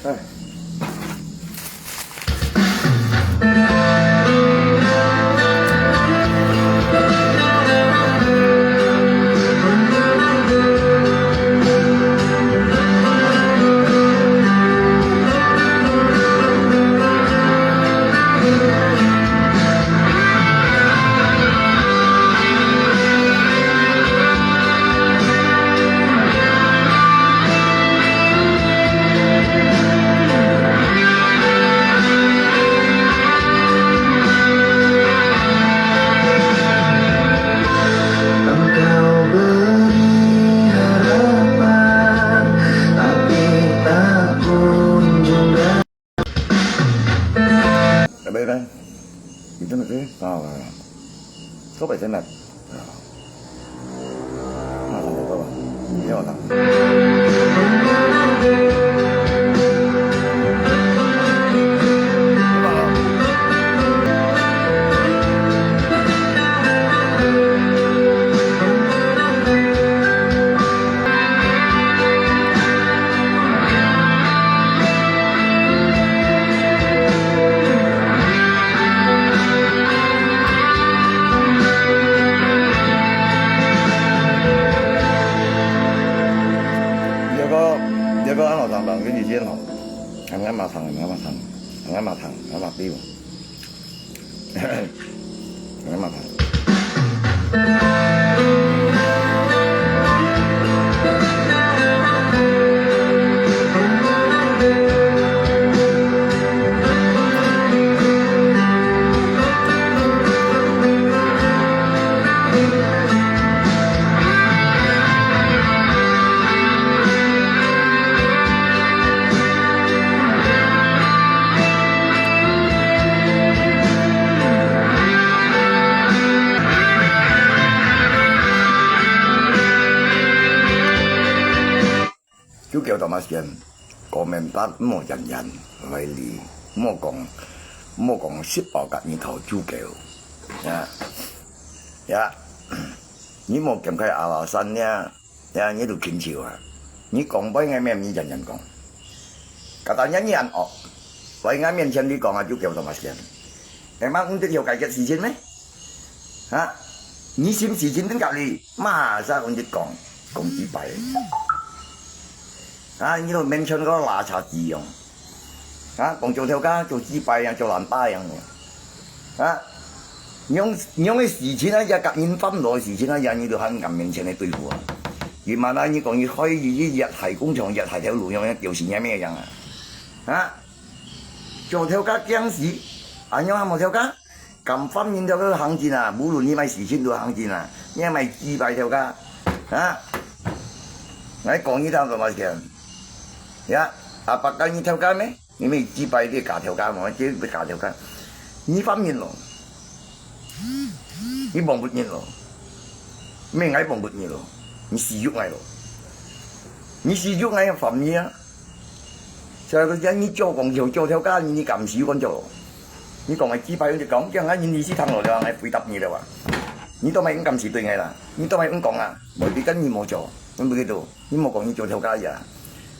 哎。Ở đây đây, itu nanti, có phải thế này, mà thằng này có không? Nhiều thằng. Dia có ăn thằng bằng cái gì chứ không? Ăn ngắm mà thằng, ngắm mà thằng, ngắm mà thằng, ngắm mà tiêu. Ngắm mà thằng. Chú叫大馬人，國民黨莫人人為利，莫講18個年頭豬叫，呀，你莫見佢阿華山呢，你都傾潮啊！你講不應咩？你人人講，katanya你人惡，為啱面前你講啊，就叫大馬人，emang untuk有解決事情咩？啊，你想事情點解你馬上我哋講幾百？啊！呢度名稱嗰個垃圾字樣，啊，講做條街做紙幣樣，做爛巴樣嘅，啊，用嘅事情啊，日隔年分內事情啊，人呢度喺銀面前嚟對付啊。原來啊，你講要開啲日系工廠、日系條路樣，條線係咩樣啊？啊，做條街僵死，啊，樣冇條街，咁分面條街行戰啊，無論你咪事情都行戰啊，你咪紙幣條街，啊，我講呢條就咪嘅。呀，apakah ini 條街咩？你咪紙幣啲假條街嘛？即係假條街，你方面咯，你幫不人咯，咩愛幫不人咯？你使用愛咯，你使用愛方面啊，就係個人你做工做條街，你咁使用做，你講係紙幣就講，將啱你意思氹落嚟話係回答你啦話，你都咪咁時對我啦，你都咪咁講啊，冇啲跟你冇做，咁冇幾多，你冇講你做條街呀？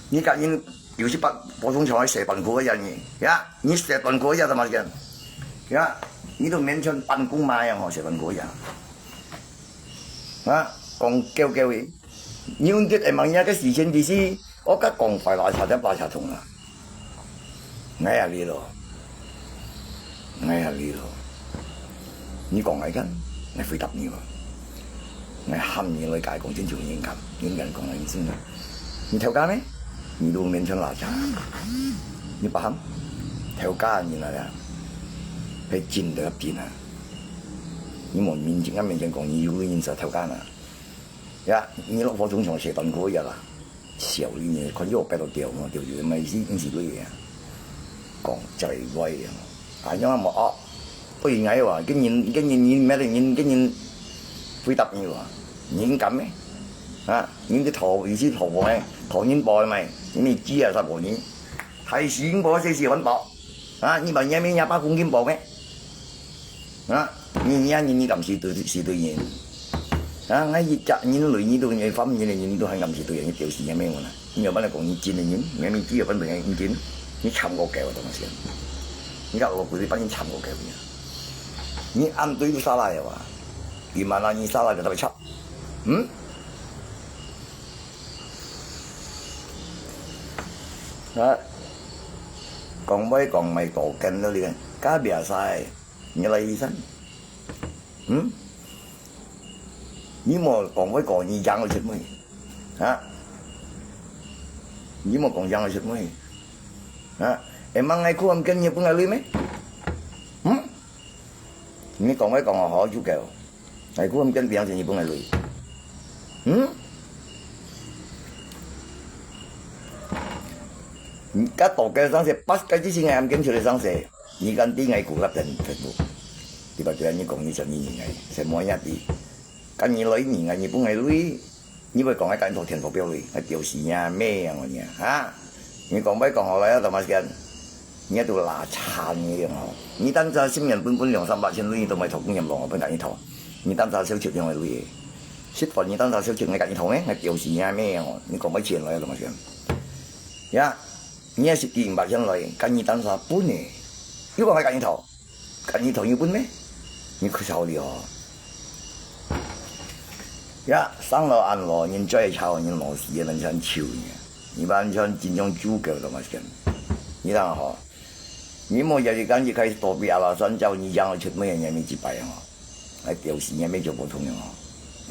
你隔然有些播種廠射笨苦嘅人嘅，呀！你射笨苦嘅就嘛嘅，呀！你都勉強辦公買啊，我射笨苦嘅，啊！講叫嘅，你用啲問人嘅事情啲事，我家講快垃圾就垃圾桶啦，哎呀你咯，哎呀你咯，你講係緊，我回答你喎，我喊你來解講真做應咁，應人講係先啦，你條街咩？你都面前垃圾，你paham？條街你嚟啊，係真得變啊！你冇面前講，你有現實條街啊！呀，你落火種場射頓嗰日啊，笑你嘢，佢腰背到掉我，掉住咪先嗰嘢啊！講最威啊！啊，因為冇哦，不如嗌話，竟然你咩嚟？竟然回答你話，你敢咩？啊！你啲頭意思頭王咧，頭煙播咪，你知啊15年，係先播些時揾博，啊！你問嘢咩廿8公斤博咩？啊！你咁是對嘢，啊，我一扎人类你都你方面你都係暗示對人嘅表示係咩喎啦？你又幫你講你賤嘅人，你咪知又幫人賤，你參過腳同埋先，你家我嗰啲幫你參過腳嘅，你按對都沙拉又話，2萬啦，你沙拉就特別差，啊，講威講咪講緊到你嘅，加別晒，你嚟醫生，你莫講威講你養我出咩？啊，你莫講養我出咩？啊，emang aku ambilnya pun ngalih me? Ini講威講我好足夠，aku ambil biang sini pun ngalih. Các tổ cái sáng sẽ bắt cái gì ngày kiếm chơi sáng sẽ,你跟啲ngày cụ lập人全部，你把對你講你就你ngày，是每一啲，跟你女你ngày你本ngày女，你會講喺間套填圖表裏，係表示呀咩啊我呀嚇，你講咩講好來啊，同埋先，你喺度拿殘嘅樣哦，你等陣新人本2、300千女都咪圖工人浪我本間你圖，你等陣小條樣嘅女，説話你等陣小條嘅間你圖咧，係表示呀咩啊我，你講咩錢來啊同埋先，呀。你也是2、300千來，跟你當啥本呢？如果係跟你頭要本咩？你可笑了哦！呀，生了暗了，人再炒人老死人想炒呢，你班想真正豬腳都冇先，你睇下嗬，你莫日日間就開始躲避阿拉山州，你養我出咩人也沒幾百樣哦，係屌事也沒做普通樣哦，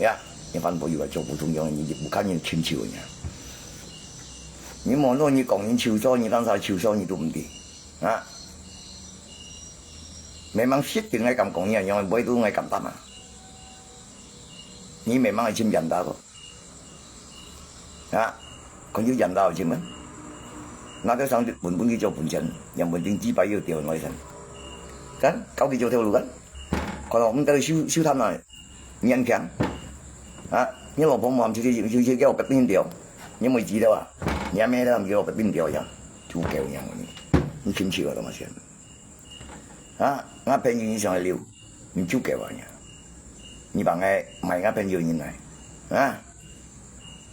呀，你反駁以為做普通樣，你就不看人清楚呢。你望到你講人潮州，你當啥潮州你都唔掂啊！memang shit dengan kam kongnya yang boy itu ngai kam tama. Ni memang chim dần ta rồi. À, còn như dần ta chim á. Nó cái sang buồn đi cho buồn chân, yang penting chỉ phải yêu tiêu nói sen. Kan, kau đi cho theo luôn kan. Còn ông tới siêu tham này, nhân khen. À, như là phong làm siêu cái bật pin tiêu, nhưng mà chỉ đâu à, nhà mẹ làm cái bật pin tiêu vậy, chú kêu nhau你kimchi đó mà xem. À, ngã bên như sang liu,你chú kêu vậy. 你把我買啱朋友入嚟，啊！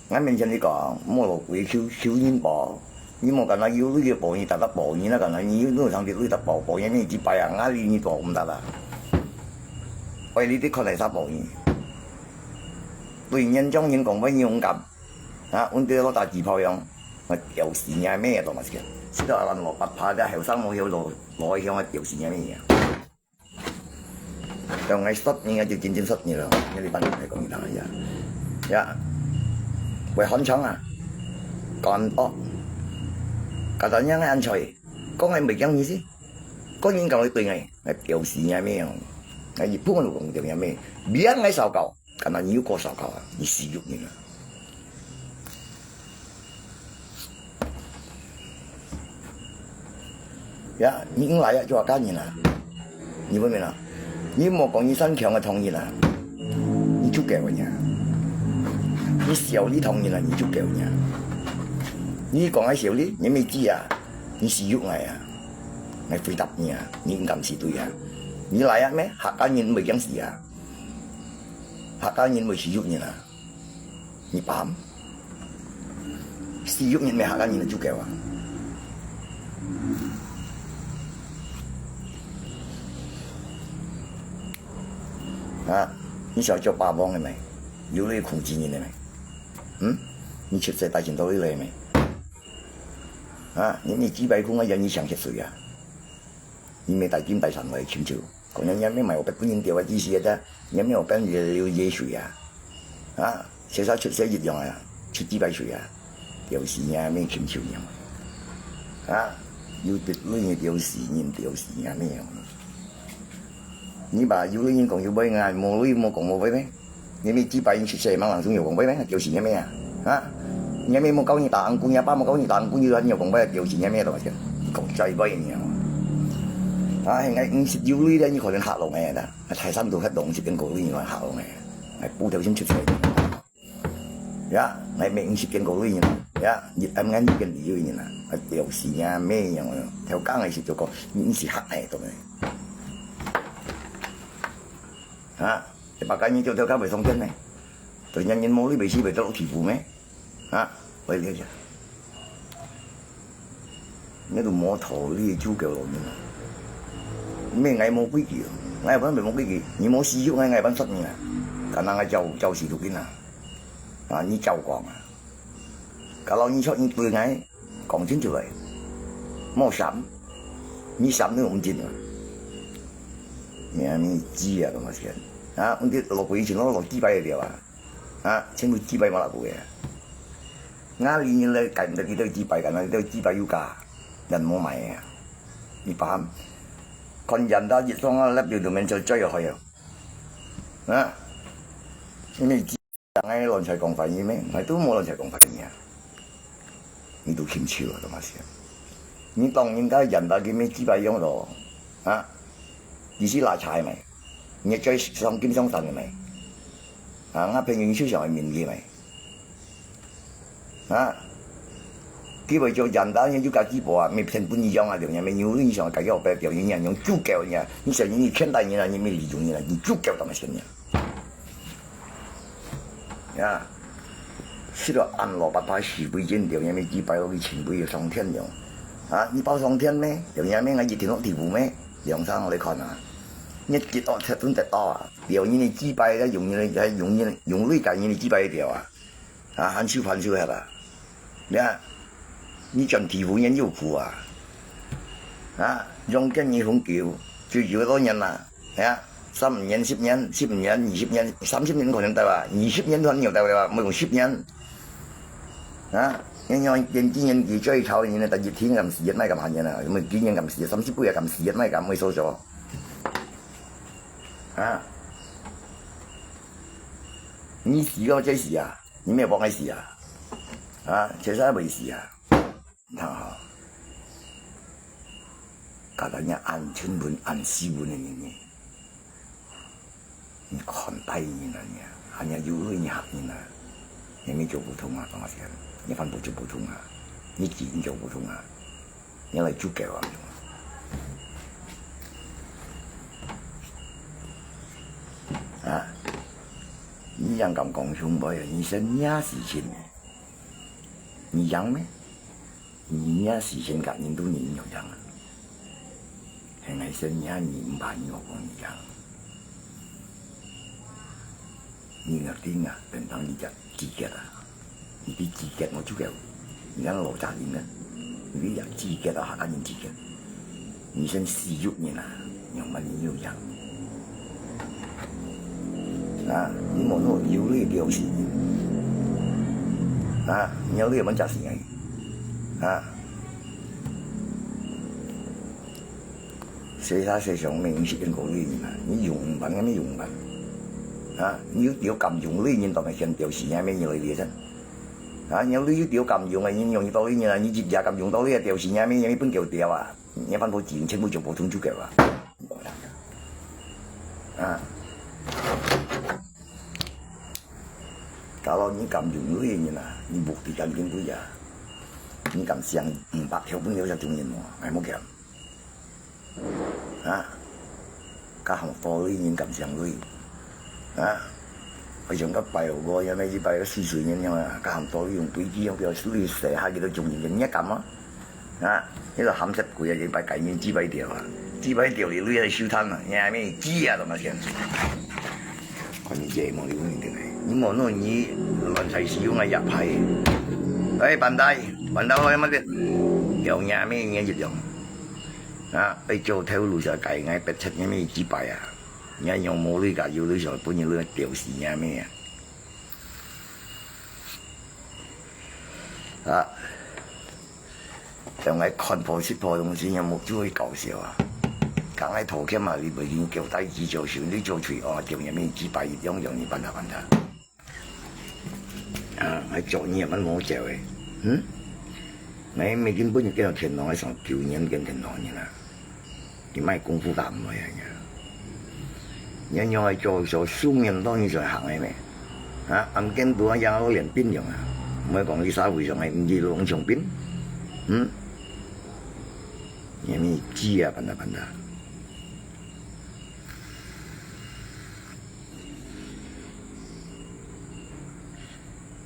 我面前你講，冇落會少煙報，你冇咁啦，要呢個報你得報你啦，咁啦，你要呢上邊呢得報嘢你只擺啊，啱你報唔得啦。喂，你啲確係殺報你，對人將人講乜勇敢，啊！揾啲攞大自炮樣，我有時係咩東西嘅？知道阿羅拔怕啲後生冇要攞向我有時係咩嘢？ Kalau ngai stop ni aja cincin stop ni lah. Ni lipat ni kau ni dah ya. Ya. Wei hon chong ah. Còn katanya ngai ăn chơi. Có ngai mấy yang ni sih. Có những cái tùy ngai. Ngai biểu示ngai咩？ngai一般我講條咩？別ngai受教，咁啊你要過受教啊，你使用你啦。呀，你來啊，就話幹你啦，你明唔明啊？ 你莫講你身強嘅同意啦，你足夠嘅，你小你同意啦，你足夠嘅。你講喺小你，你未知啊，你是喐我啊，我回答你啊，你唔敢是對啊，你嚟啊咩？客家人未講事啊，客家人未是喐你啦，你扮，是喐人咪客家人就足夠啊。 啊！你想做霸王的没？有那苦经验的没？嗯？你出世大前到底来没？啊！你几百块我让你想吃水啊？你没大金大神来请求，可能人没买我本人掉啊，只是啫，人没我本人要野水啊！啊！寫晒出世一樣啊，出幾百水啊，掉時啊咩請求樣啊！要別亂嘅掉時，人掉時啊咩樣？ 你把有的人講要買啊，冇女冇講冇買咩？你咪只把人出世，猛人中要講買咩？叫錢嘅咩啊？啊！你咪冇搞你打硬官，爸冇搞你打硬官，要人要講買叫錢嘅咩？同埋先講最貴嘢啊！係50要女咧，你可能嚇落嘅啦，泰山度黑洞接緊個女原來嚇落嘅，係布頭先出世。呀，係咪50緊個女呀？熱啱啱熱緊要嘢啦，係掉錢啊咩樣啊？條街係食咗個50黑嘅咁樣。 啊！你把間嘢做條街咪送真咧，对人冇你未死未得落地府咩？啊，喂你只，你度摸頭呢招腳落面啊！咩藝冇規矩，藝本未冇規矩，你冇使用藝本失面啊！可能係就時讀邊啊！啊，你照講啊！kalau你說你對藝講清楚嚟，冇審，你審都唔知啊！咩知啊咁啊先啊！我啲落過以前攞落雞排嚟啊！啊，請佢雞排冇落過嘅。啱年咧計唔得幾多雞排㗎啦，都雞排要價，人冇買啊！你把看人家熱霜啊，粒條面就追入去啊！啊，你知唉亂齊講法嘢咩？我都冇亂齊講法嘢啊！你都欠超啊，咁啊先！你當人家人家嘅咩雞排樣咯？啊，意思拿柴咪？你追上金上神嘅咪？啊，我平時超常係面嘅咪？啊，佢為咗人家要架雞婆啊，咪成本一樣啊，條人咪要以上計咗白條人用豬腳嘅，你成日你欠大人啊，你咪利用人啊，你豬腳咁啊先啊！吃了ăn蘿蔔派10倍錢，條人咪幾百個錢倍要上天用啊！你包上天咩？條人咩？我熱天落地府咩？梁生我哋看啊！一結落吃頓得多啊！條人你幾百個用累計你幾百條啊！啊，很少係啦！你看，你進地府人要苦啊！啊，用緊你紅叫，最少多人啊！啊，3年、10年、15年、20年、30年可能得啊，20年都可能有得啦，冇用10年。啊，人見人哋追炒人哋第二天咁時日咪咁閒人啊，咪見人咁時日，30杯又咁時日咪咁咪數咗。啊，你死個這事啊，你咩幫佢死啊？啊，其實係沒事啊，你看哈，搞到人家按春文、按西文的人呢，你看待人了呢，人家有你嚇人啊，你沒做不通啊，同我講，你反不做不通啊，你自然做不通啊，你來做計劃。啊，你讓咁講凶不呀？你是伢事情。你養咩？你伢事情㗎，人都人有養啊。係咪先伢你唔怕我講你養？你個點啊？等當你隻自覺啊！你啲自覺我足夠，你講羅責任啊！你啲人自覺啊，下家人自覺。你先私欲人啊，用乜你要養？啊！你冇攞要呢表示啊！你有呢個問責事嘅啊！世上明識人講呢嘢啊！你用品咁咩用品啊？你要屌咁用呢嘢，當係想屌事係咩嘢嚟嘅啫？啊！你要屌咁用嘅，你用到呢嘢啦，你日日咁用到呢個屌事係咩嘢？本叫屌啊！你翻到自然全部做普通豬腳啊！啊！kalau你咁用呢嘢啦，你目的咁點會呀？你咁上500條本有就中人喎，係冇嘅。啊，加行多呢嘢咁上呢，啊，佢上個幣個有咩啲幣個試水嘢嘛，加行多呢用飛機用叫水射下幾多中人一咁啊，啊，呢度冚實攰啊，你幣計面紙幣條啊，紙幣條你呢係燒炭啊，你係咩紙啊咁啊先？看你這麼你會點嚟？你冇弄你亂齊使用嘅入係，哎笨蛋開乜嘅？有嘢咩嘢一樣啊？你做條路上計嗌逼出嘅咩紙幣啊？人用冇呢架要呢上本要呢條線嘢咩啊？就係看破識破東西有冇最搞笑啊？梗係圖嘅嘛，你咪見腳底子做船，你做隨哦，條嘢咩紙幣樣樣你笨下。啊！喺做嘢乜冇做嘅，你未見本日見到天堂喺上叫人見天堂嘅啦，點解功夫咁唔係嘅？人樣係做雙人當然在行嘅咩？啊！暗經部啊，有攞連邊樣啊？唔係講啲社會上係唔知兩場邊，有咩知啊？笨下。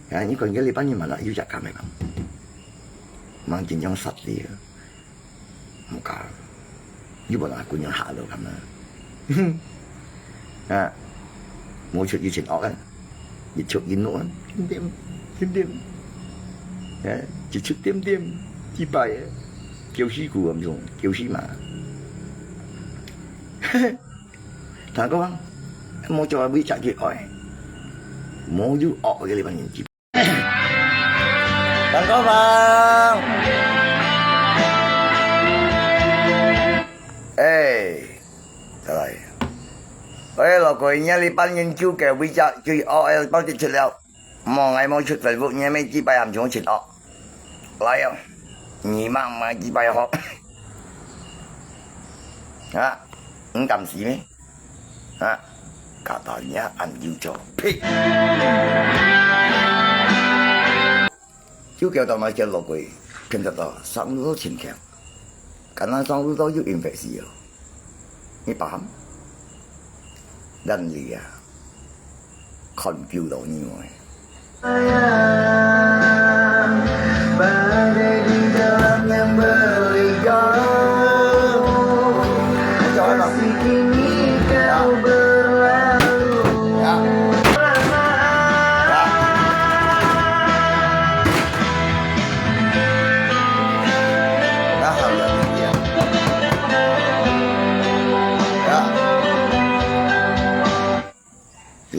Ya, ini còn cái li bắn như mà lại yêu giặc cả mày không? Mang chuyện trong sạch đi, không có, như bọn nó cũng nhận hạ được không à, mỗi chuyện như chuyện óc á, như chuyện như nỗi, tiêm, chỉ chút tiêm, chỉ bài, kiểu sĩ của ông dùng, kiểu sĩ mà, thằng các bạn, mua cho bị chạy chuyện hỏi, mua du ọ cái li bắn nhìn chỉ. Thằng có vâng. Ê, rồi. Ê, là coi nhà li ban nghiên cứu cái vị trí chú OL bao nhiêu chất liệu, mọi ngày mỗi chút phải vụ nhà mấy chỉ bài làm chúng chuyện ọ, lại không? Nhị mang mà chỉ bài học, à, không cầm gì mấy, à, cả tòa nhà ăn yêu cho, chú kêu tao mà chơi lộc quỷ,骗得到上路都钱强，敢那上路都有运费事哟，你把人力啊，看表到你外。Badai di dalam yang berikan, kasih kini kau berlalu.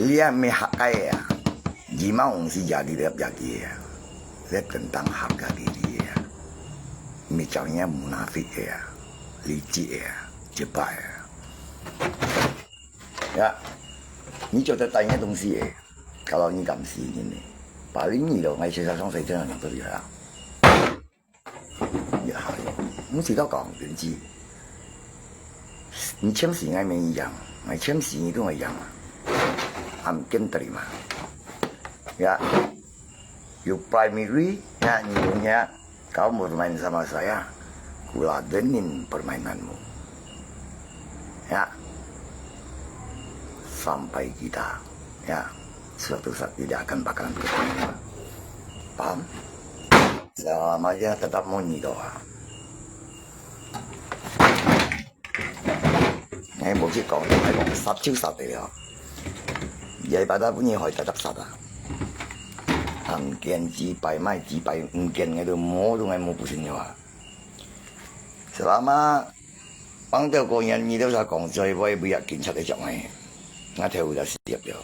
Dia mihak kaya, jimau si jadi dia, dia tentang harga diri ya, misalnya munafik ya, licik ya, cepat ya. Ya, ni coba tanya东西 ya, kalau ni敢死ini, paling ni loh, ngay saya上谁这样讲这里啊，也好，我知道讲人机，你签死ngay没一样，ngay签死你跟我一样嘛。Mungkin terima ya, you primary ya, nyirunya kau bermain sama saya, kuladenin permainanmu ya, sampai kita ya suatu saat tidak akan bakalan ketemu, paham? Selamanya tetap monyi doa. Ngày một chiếc còn phải còn sắp chiếu sắp đấy đó. Vậy bà ta cũng như hỏi ta đắp sạch à. Thằng kiên chỉ bài mai chỉ bài kiên ngay được mua luôn ngay mua bút sinh nhòa. Selama bang theo cô nhân như đâu sao còn chơi với bây giờ kiểm soát để chọn này. Ngã theo đã siết được.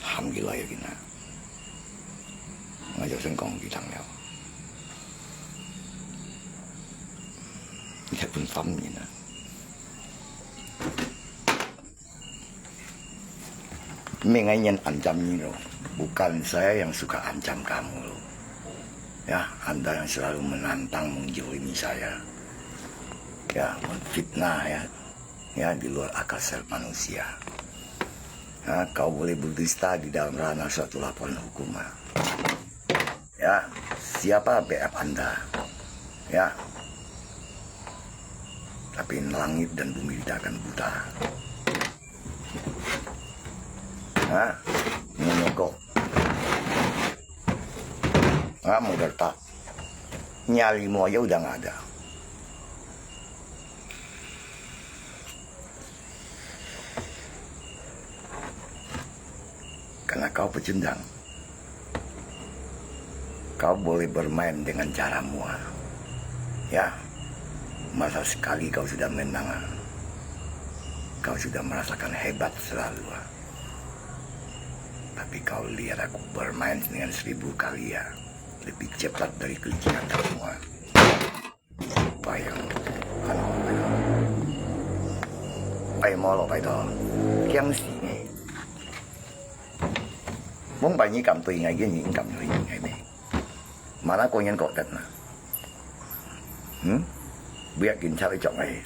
Alhamdulillah ya kina. Ngã cho sinh còn gì thằng nào. Ini pun faham ni nak. Mengenai ancam ni loh, bukan saya yang suka ancam kamu loh. Ya, Anda yang selalu menantang menjolimi saya. Ya, menfitnah ya di luar akal sehat manusia. Ya, kau boleh berdusta di dalam ranah suatu laporan hukum. Ya, siapa BF Anda? Ya, tapi langit dan bumi tidak akan buta. Menyogok, mau gertak, nyalimu aja udah nggak ada. Karena kau pecundang, kau boleh bermain dengan caramu, ya. Masa sekali kau sudah menang, kau sudah merasakan hebat selalu. Tapi kau lihat aku bermain dengan 1000 kali ya, lebih cepat dari kelicikan kamu. Bayang, kan? Bayang mau lo bayang, kiang sih ni. Muốn bài như cầm tùy ngày cái những cầm tùy ngày này, mà nó coi nhân cột đất nè. Biết kiểm tra cái trọng này.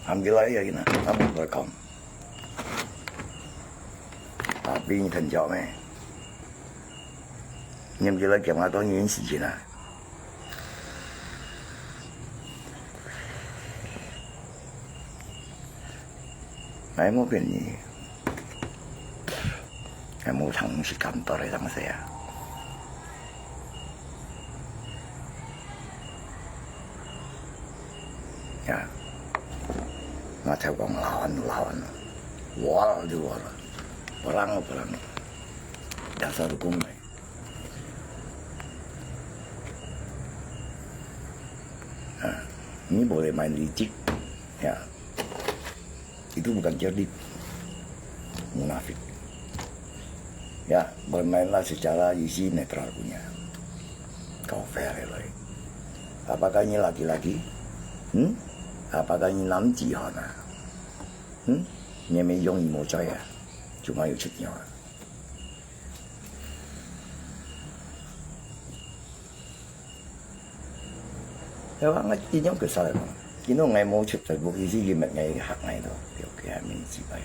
Alhamdulillah ya gini, kamu berkom. Tapi như thành chọn này, nhưng chỉ là kiểm tra có những sự gì nào. Saya mau begini. Saya mau tangsi kantor sama saya. Ya, nggak tahu kok lawan. Wal di wal. Perang. Dasar hukum. Nah, ini boleh main licik, ya. Itu bukan cerdik, munafik. Ya, bermainlah secara isi netral punya. Kau fair lah. Apakah ini laki-laki? Apakah ini namji hana? Ini memang mau saya, cuma有出鸟。有啊，我見咗佢晒啦，見到我冇出就冇意思，要乜嘢黑喺度，尤其係面自閉。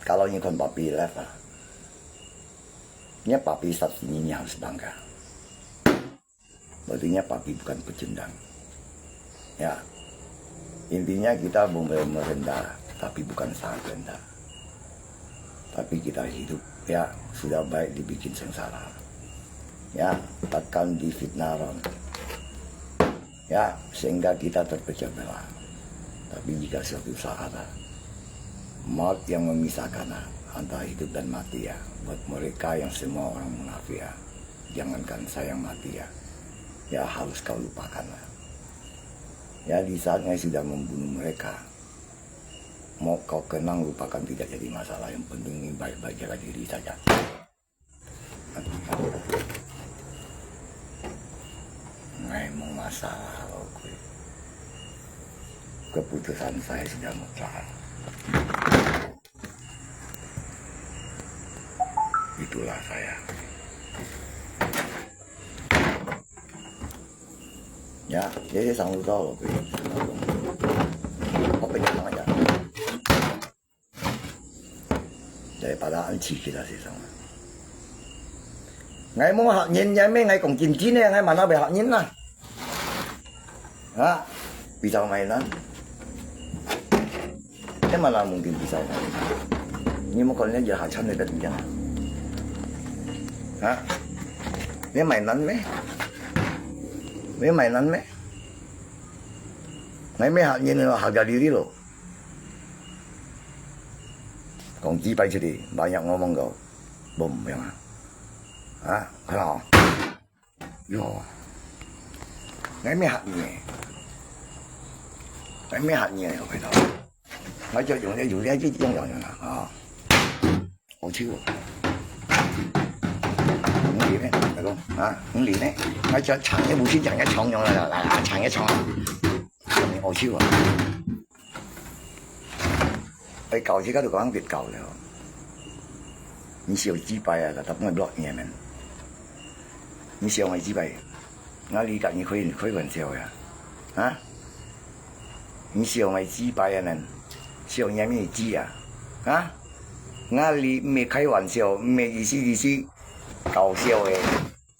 Kalau ini kan papi left lah, ini papi saat ini harus bangga. Berarti papi bukan pecundang. Ya, intinya kita boleh merendah, tapi bukan sangat rendah. Tapi kita hidup, ya sudah baik dibikin sengsara. Ya, takkan difitnah orang. Ya, sehingga kita terpecah belah. Tapi jika suatu saat maut yang memisahkan antara hidup dan mati ya, buat mereka yang semua orang munafik ya, jangankan saya yang mati ya, ya harus kau lupakan lah. Ya di saatnya sudah membunuh mereka, mau kau kenang lupakan tidak jadi masalah, yang penting baik-baik jaga diri saja. Nggak mau masalah loh gue. Keputusan saya sudah mutlak. Itulah saya. Ya, jadi sanggup tahu gue. Apa yang aja. Daripada anci kita sih sama. Ngày muốn học nhìn vậy mấy ngày còn 9 này ngày mà nó bị học nhìn này đó bisa mainan thế mà là mungkin bisa nhưng mà còn nếu giờ học xong thì được chứ hả nếu mainan mấy ngày mấy học nhìn là harga diri loh còn chỉ bay đi banyak ngomong kau bom yang phải không? Yo, ngày mấy hạt nhẹ rồi phải đâu? Nói cho dùng để dùng cái chứ trong rồi nè, ôi chiếu, không lì đấy, phải không? Không lì đấy, nói cho chẳng cái bút chẳng cái chong rồi là chẳng cái chong, ôi chiếu à? Cái cầu chỉ có được có Việt cầu rồi,你小幾百啊，就等我落嘢咩？你笑我幾百，我理解你開玩笑呀，你笑我幾百啊人，笑你咩雞啊？我理沒開玩笑，沒意思，搞笑嘅，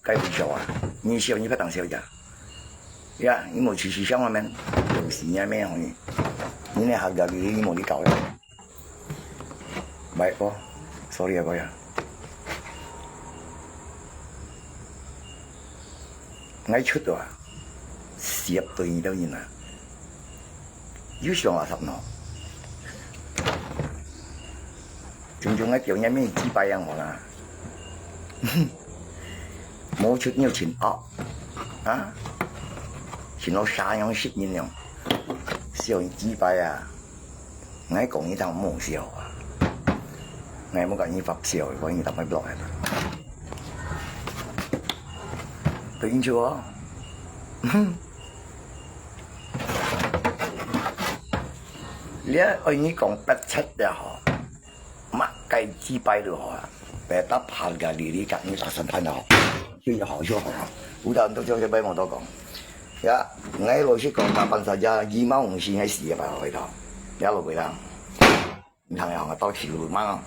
該不笑啊？你笑你不當笑咋？呀，你冇處想我咩？就是你咩可以？你呢客家你冇你搞嘅，唔好 sorry 啊哥呀。ngay出咗攝對你都然啦，要上話十咯，仲喺叫人咩支幣啊我啦，冇出要錢錢攞3樣10年樣，笑你支幣啊，我講你當冇笑啊，我冇講你發笑，講你當咪落嚟啦。Tính chưa? Lihat ini kompet ya, makai cipai lu betap harga diri kami tak sempurna, ini hal udah untuk coba bayi mau tolong, ya, ngai lo sih kalau kapan saja gimana sih ngai siapa lo itu, ya lo bilang, thằng nào tao chịu lùi mang,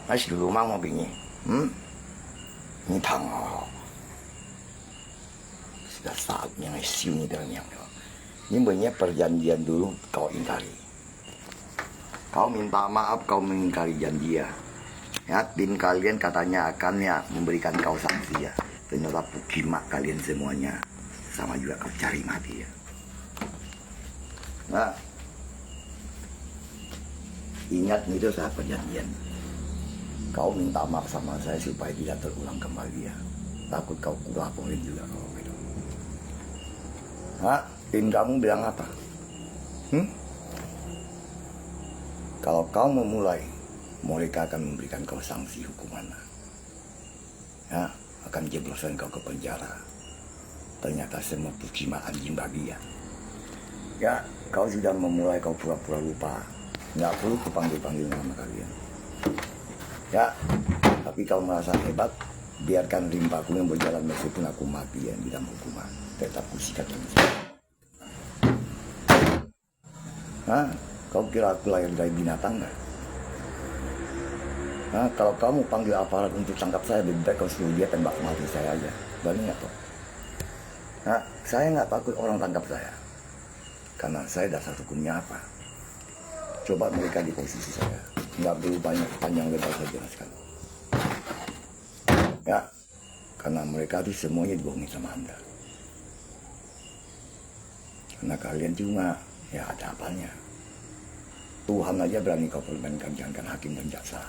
ngai chịu lùi mang mau begini, ini thằng sudah saatnya ngai siu ni dalam yang Ini banyak perjanjian dulu kau ingkari. Kau minta maaf, kau mengingkari janji ya. Ya, tim kalian katanya akan ya memberikan kau sanksi ya. Ternyata pukimak kalian semuanya sama juga kau cari mati ya. Nah, ingat itu saat perjanjian. Kau minta maaf sama saya supaya tidak terulang kembali ya. Takut kau laporin juga kalau gitu. Nah, tim kamu bilang apa? Kalau kau memulai, mereka akan memberikan kau sanksi hukuman. Ya, akan jeblosan kau ke penjara. Ternyata semua pukimak anjing babi ya. Ya, kau sudah memulai, kau pura-pura lupa. Nggak perlu kupanggil-panggil nama kalian. Ya, tapi kau merasa hebat, biarkan limpahku yang berjalan meskipun aku mati yang di dalam hukuman. Tetap kusikat ini. Nah, kau kira aku lahir dari binatang nggak? Nah, kalau kamu panggil aparat untuk tangkap saya, lebih baik kau suruh dia tembak mati saya aja. Berani nggak toh? Nah, saya nggak takut orang tangkap saya. Karena saya dasar hukumnya apa? Coba mereka di posisi saya. Nggak perlu banyak panjang lebar saya jelaskan. Ya, karena mereka itu semuanya dibohongi sama Anda. Karena kalian cuma, ya ada apanya. Tuhan aja berani kau permainkan, jangankan hakim dan jaksa.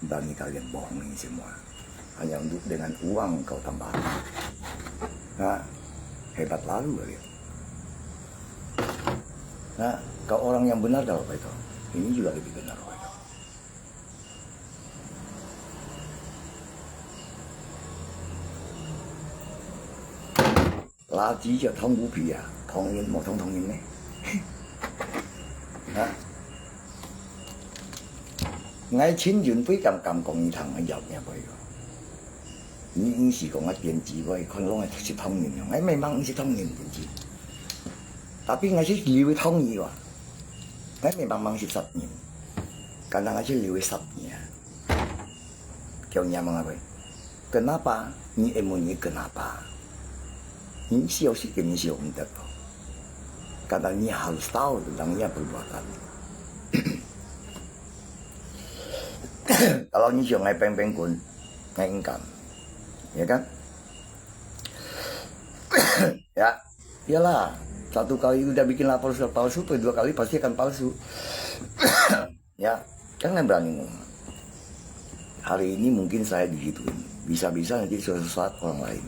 Berani kalian bohongin semua. Hanya untuk dengan uang kau tambah. Nah, hebat lalu kalian. Nah, kau orang yang benar kalau itu. Ini juga lebih benar kalau itu. Lagi就通股皮啊，同人冇通人咩？啊！我千元飛咁講一堂係入入去個，你是講一電子個，佢攞係識通人嘅，我memang識通人電子，tapi我識料通嘢個，我memang識實人，karena我識料實嘢，叫你apa? Kenapa? Ni emonya kenapa? Ini sih ini sih untuk itu. Karena ini harus tahu tentang dia perbuatan. Kalau ini sih ngai peng pun, ngai ingkang, ya kan? Ya, iyalah. Satu kali udah bikin lapor palsu, kedua kali pasti akan palsu. Ya, jangan berani ngomong. Hari ini mungkin saya digituin, bisa-bisa nanti suatu saat orang lain.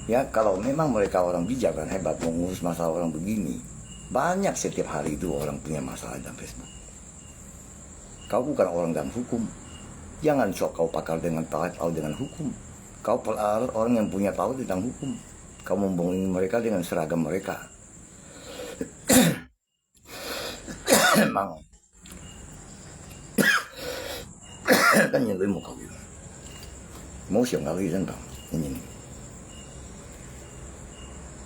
Ya, kalau memang mereka orang bijak dan hebat mengurus masalah orang begini, banyak setiap hari itu orang punya masalah dalam Facebook. Kau bukan orang dalam hukum. Jangan sok kau pakar dengan tahu dengan hukum. Kau orang yang punya tahu tentang hukum. Kau membohongi mereka dengan seragam mereka. Emang. Kan yang gue mau kau gitu. Mau siang kali tentang ini.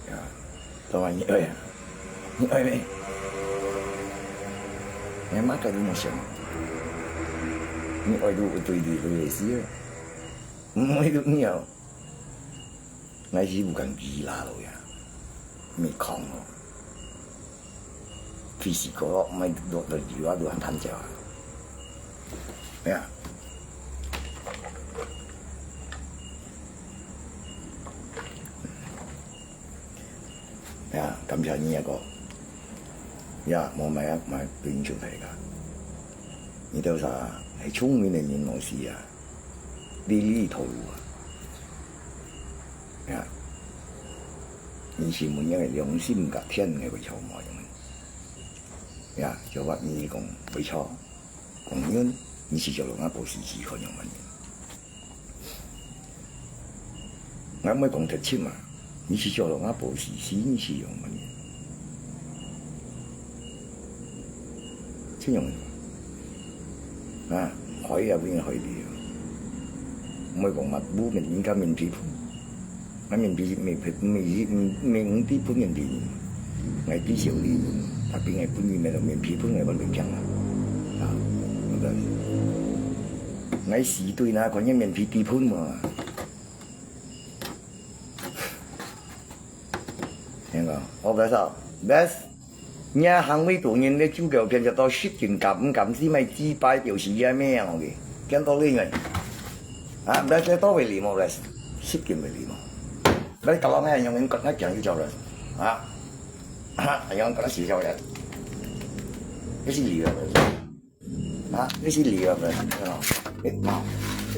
Ya, tahu ini ya. Ini. Memang kau mau siang. Ini itu sih. Mau itu ni ya. Nasi bukan gila lo ya. Mikong lo. Fisiko mai dokter jiwa Tuhan tanjau. Ya. Ya, 감사합니다 kok. Ya, mau mai tuyên truyền大家。你都是聰明的人老師啊，你呢套啊，呀，你是每一個良心嘅天嘅會錯冇用，呀，就話你講會錯，講樣你是做兩一部事情可用乜嘢？我唔係講特簽啊，你是做兩一部事情你是用乜嘢？先用。À, khỏi là viên khỏi đi mới còn mặt bố mình những cái mình bị mình tí phun mình bị ngày tí xíu đi tapi ngày phun mình là mình bị phun ngày vẫn bình chẳng à ngày xí tôi na có những mình bị tí phun mà nghe không 我不知道，但是人行为多人的主角偏就到10斤敢是咪几百条是嘢咩样嘅，见到呢样啊，但是多为礼貌嘞，10斤为礼貌。你咁樣咧，用緊骨一樣要做啦，用骨一時做嘅，呢是理由嘅，呢是理由嘅，呢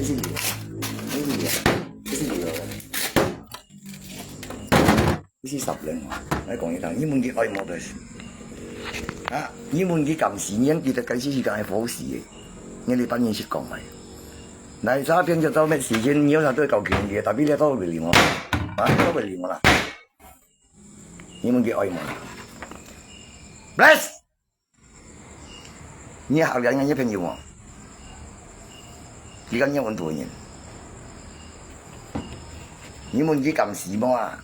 是理由，呢是理由嘅，呢是10年，你講呢度，你們嘅愛慕嘅，你們嘅咁時間記得計時間係好事嘅，你哋班人識講咪，嗱，詐騙就做咩事情，你有啥都夠權嘅，特別你都會理我。都會理我啦，你們嘅愛慕 ，bless， 你下兩人一片要我，而家一揾多人，你們嘅咁時髦啊，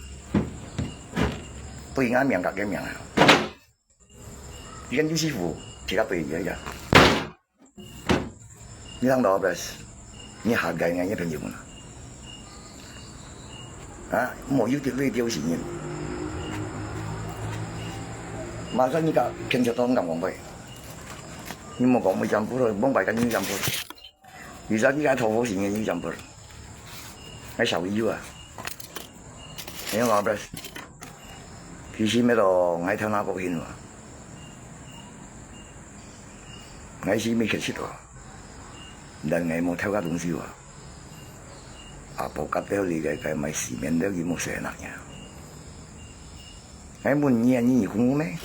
對眼命格嘅命啊，而家啲師傅其他對嘢呀，你聽到 bless， 你下兩人一片要我。冇要條呢條線嘅，馬上依家偏咗多咁講句，你冇講冇進步咯，幫大家要進步，而家依家淘寶線嘅要進步，喺受腰啊，你講咩？其實咩咯？喺睇哪個片喎？喺是咩劇情喎？人係冇偷家東西喎。報吉都理解佢咪市面都要冇寫嗱嘅，喺門嘢你講咩？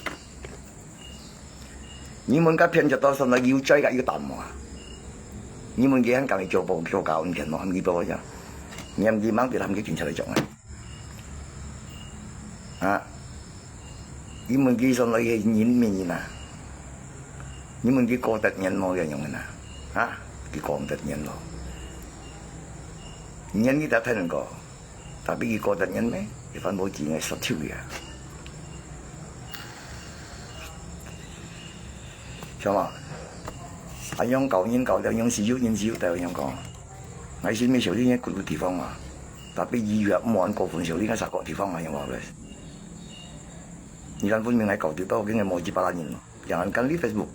你們家騙咗多數要追嘅要淡喎，你們嘅人咁嚟做教唔見咯，唔見到啫，你唔見掹住諗幾件出嚟做你們嘅數係演咩啊？你們嘅過得人冇人用嘅嗱，嘅過唔得人咯。人呢度睇能過，但係佢過得人咩？佢份冇字係實超嘅，係嘛？係用舊年舊就用少少就咁講。我先咩時候呢？一個地方嘛，特別2月5號過半時候呢間10個地方嘛，又話嘅。而家分明喺舊地都已經係冇幾百人咯，人跟呢 Facebook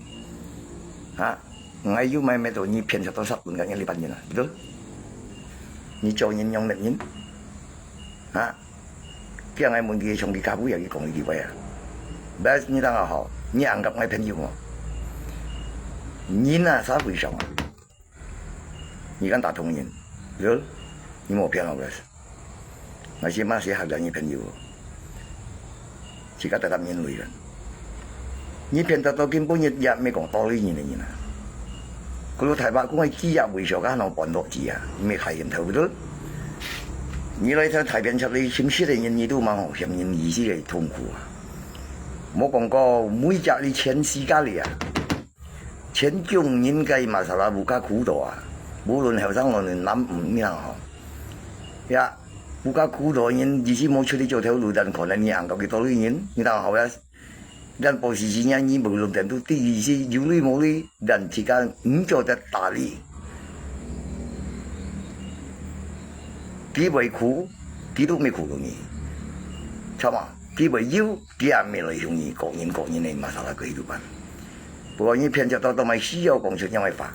我要買咩到你騙咗多10萬嘅呢班人啊，對？你做人用力人叫我們嘅從啲家務又要講呢啲位啊，但係你當我好，你硬夾我朋友我，人啥回事啊？你敢打通人，對？你冇騙我嘅，我起碼是客人嘅朋友，自家得得面累啦，你騙得到根本日未講道理人啊！佢台北講係幾日回上間我半落字啊，未睇人頭都。你來睇台邊出嚟簽書嘅人，你都蠻學人意思嘅痛苦啊！冇講過每日你簽私家嚟啊，簽中人計嘛，實係無家苦度啊！無論後生無論諗唔咩行呀，無家苦度人，意思冇出嚟做條路，但可能你行過幾多啲人，你當後呀？人報時時間，你無論點都啲意思，有理冇理，人之間唔做得打理，幾為苦，幾都未苦到你，係嘛？幾為要，幾也未來容易，各人嚟嘛，實係佢度辦。不過你偏就到咪需要講出因為法，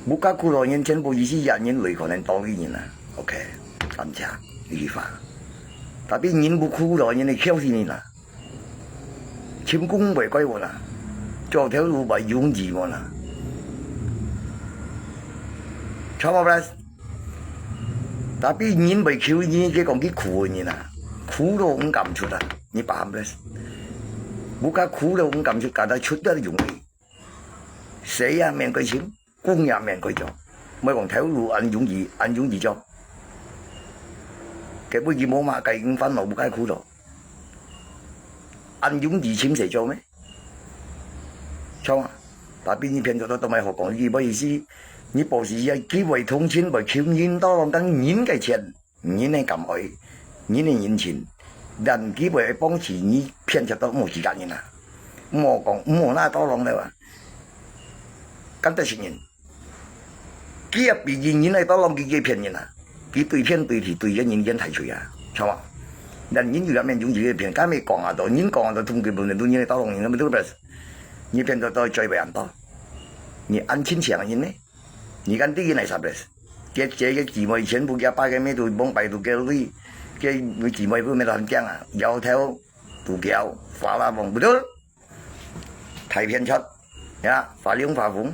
無家苦路人全部意思人類可能多啲人啊 ，OK， 感謝呢句話。特別人無苦路人嚟挑戰你啦。簽工為歸我啦，做條路為容易我啦，錯冇啦？但係人為求你嘅講啲苦嘅啦，苦到唔敢出啊！你把唔啦？冇家苦到唔敢出，但係出得容易，死也命佢簽，工也命佢做，咪講條路按容易做，佢不如冇嘛計5分冇家苦到。按容易簽誰做咩？錯啊！但邊啲騙咗都咪學講呢個意思？你報時係幾為通錢為搶人多，等人嘅錢，人嘅咁愛，人嘅人錢，人幾為幫持你騙咗都冇時間人啊！冇講冇那多浪咧話，咁得錢人，幾入邊人嚟多浪幾騙人啊？幾對騙對題對人提出啊，錯啊！ dan ini juga main jung juga pian kami kong atau nyin kong atau tunggu belum tentu nyin tolong nyin betul betul nyi pian to coy bayan to nyi an chin chiang nyin ne nyi kan tinggi naik sabres cái chỉ mấy chuyện bùi ba cái mấy tụi bông bài tụi kêu đi cái chỉ mấy bữa mấy làm chăng à giao theo tụi kêu phá la vòng bự thầy phiền chất nhá phá liếng phá vũng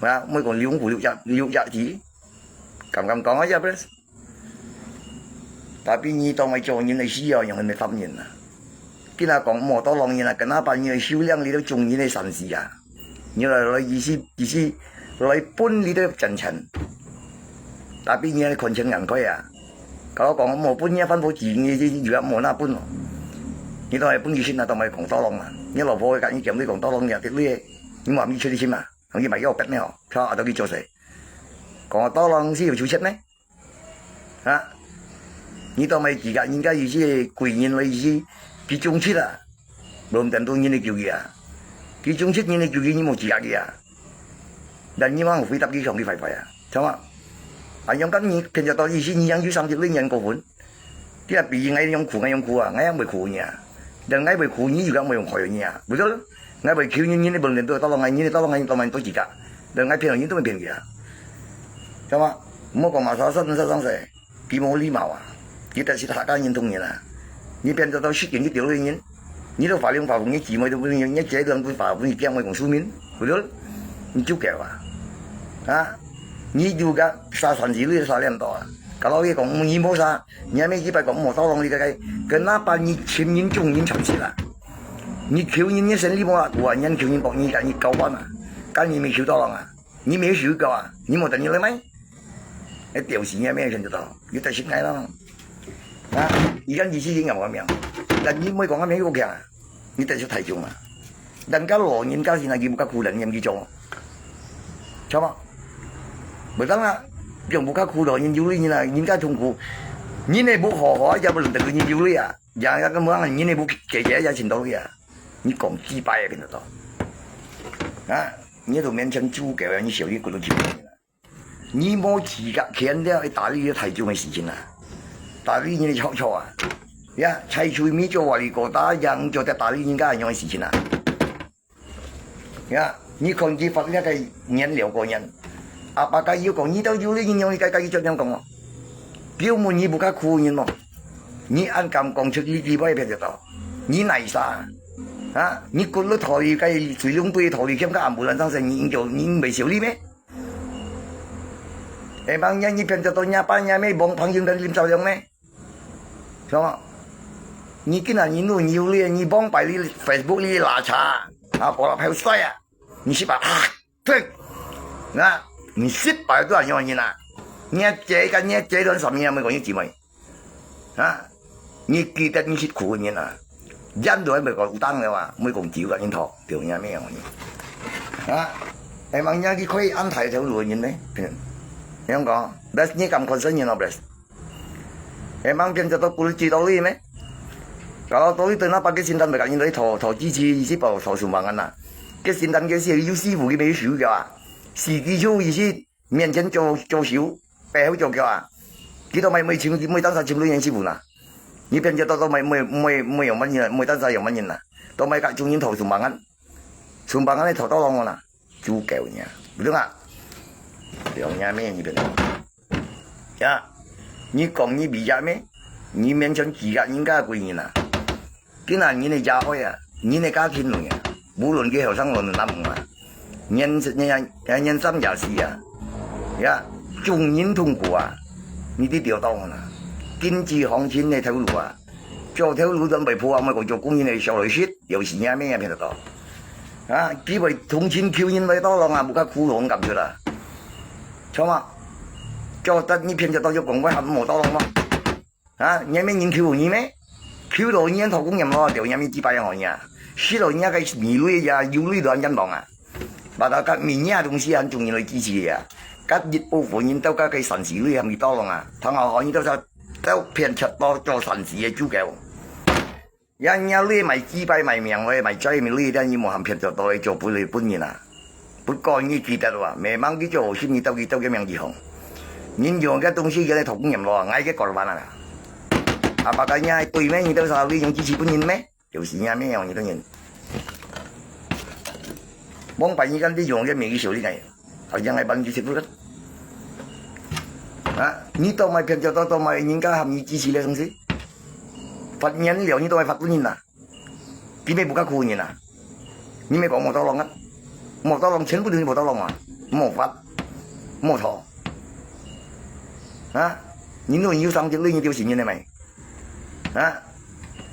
mới còn liếng của liếng dạ chỉ cầm con ấy chứ tapi nhi tao mày cho những này xí giờ những người tâm nhìn à cái nào còn mò tao lòng nhìn là cái nào bao nhiêu siêu lượng đi đâu trùng những này sản gì à như là lấy ý思lấy bún đi đâu chân chân tapi nhi còn chân ngàn coi à kalau còn mò bún nhi phân bố chỉ nhi chứ vừa mò na bún như tao mày bún gì xin là tao mày còn tao lòng à như là vô cái như kiểu đi còn tao lòng nhà cái lưỡi nhưng mà mình chơi đi xin mà không như mày cái bét này họ cho tao đi cho谁còn tao lòng xí chủ chết đấy hả你當咪而家人家意思係貴人嘅意思，佢中出啊，冇等到人哋叫佢啊，佢中出人哋叫佢，你冇自覺嘅啊，但你話我回答佢上啲快快啊，係嘛？啊，用緊你平時到意思，你養住30年人個款，啲人比嗌用苦啊，嗌唔苦呢，但嗌唔苦你而家冇用害人啊，冇錯咯，嗌唔苦你哋冇人都當落嗌，你哋當落嗌當埋都自覺，但嗌騙人都唔騙佢啊，係嘛？唔好講話殺生死，佢冇禮貌啊。kita sih tak kan nyentungnya lah. Ni pian tahu sih yang itu ni. Ni tu paling ni cuma tu punya ni cai dalam pun paling yang mai konsumin. Betul? Ni juga lah. Ha? Ni juga sasan jilu salian tu. Kalau dia kong ni mau sa, ni ambil kita kong mau tolong dia kai. Kenapa ni cim ni jung ni cantik lah? Ni kau ni sendiri mau lah, gua ni kau ni bang ni kan ni kawan ah. Kan ni没收到啊？你没收到啊？你冇等你来买？哎，屌事咩人就到，要得先嗌啦。啊！而家意思已經有咁樣，但你唔可以講咁樣好強啊！你得少睇重啊！人家羅人家先係叫冇苦人咁叫做，錯嘛？唔得啦，用冇苦羅人要你啦，人家痛苦，你呢冇學就冇輪到佢要你啊！人家咁樣，你呢冇記者也前到你啊！你講幾百啊，跟住到啊！你都勉強租嘅，你小啲嗰度接你啦，你冇資格強調去打呢啲睇重嘅事情啊！打理人的錯啊！呀，採取咪做話你個打人做得打理人家一樣嘅事情啊！呀，你看見發呢個人兩個人，阿爸家要講你都要呢樣你家要做點講喎？表面你不加苦人喎，你按咁講出呢啲咩嘢就到？你嚟啥？啊！你過咗台計最兩輩台兼家無論生成你做你未少呢咩？Emangnya ni pengen contohnya apanya me bong panggil dan lim sao yang me? Sama. Ni kena ni nu nhiều liền ni bong bài li Facebook li là cha. À bỏ là phải sai à. Ni ship à. Thế. Nè, ni ship bài都係樣嘢啦。你這段什麼咪講啲字咪？啊，你記得你ship苦嘅嘢啦。人都係咪講單嘅話，咪講少嘅人托條嘢咩樣嘢？啊，emangnya佢可以安排條路嘅嘢咩？yang kau, dasnya kamu konsennya nobres. Emang kan jatuh kulit toli me? Kalau toli tu nak pakai sintan mereka ini thò支持isi bảo thò sumbangan lah. Cái sintan cái gì yêu sư phụ cái mấy sư kêu à? Sĩ kỳ châu ý sư miền chân cho xíu, bè hậu cho kêu à? Cái đó mày chim màyตั้ง sao chim lưới sư phụ nè? Như bên cho tao mày dùng bao nhiêu? Màyตั้ง sao dùng bao nhiêu nè? Tao mày cái chung những thò sumbangan này thò tao long nè, chú kêu nha, đúng không? Điều nhà mấy như vậy, ya,你講你比較咩？你勉強自家人家貴人啊，既然你哋家開啊，你哋家天龍啊，無論佢後生論諗唔啊，人生也是啊，呀，眾人痛苦啊，你啲調動啊，經濟行情嘅條路啊，做條路都未破啊，咪講做工人嚟上嚟説，有時嘢咩嘢偏得到，啊，幾位同錢求人嚟多浪啊，冇家苦浪咁出啦。錯嘛？做得你偏就到咗講鬼冚冇多咯嘛？啊，你咩人求你咩？求到你頭工人咯，條人咪幾百樣嘢啊！使到人家嘅米類呀、油類都很緊忙啊！把大家面嘢東西很重要去支持嘅啊！吉熱部分人都加嘅神時類係咪多咯啊？同學可以都偏出多做神時嘅豬腳。人家類咪幾百咪命喂咪追咪類啲你冇含偏就到嚟做本嚟本人啊！不過你記得喎，慢慢佢做先至到嘅名字紅。你用嘅東西嘅你同人咯，嗌嘅過嚟玩啊！ Apakahnya itu ini itu selalu yang cici pun ini就是伢咩样你都人，帮白你跟啲用嘅名义手里嚟，好像係帮住食苦嘅。啊，你都咪偏咗都咪人家含你支持嘅東西，罰人了你都係罰人啦，點解不加苦人啊？你咪講冇得浪啊，冇得浪全部都係冇得浪啊，冇法冇錯，啊，你都要上啲呢條線嘅咪，啊？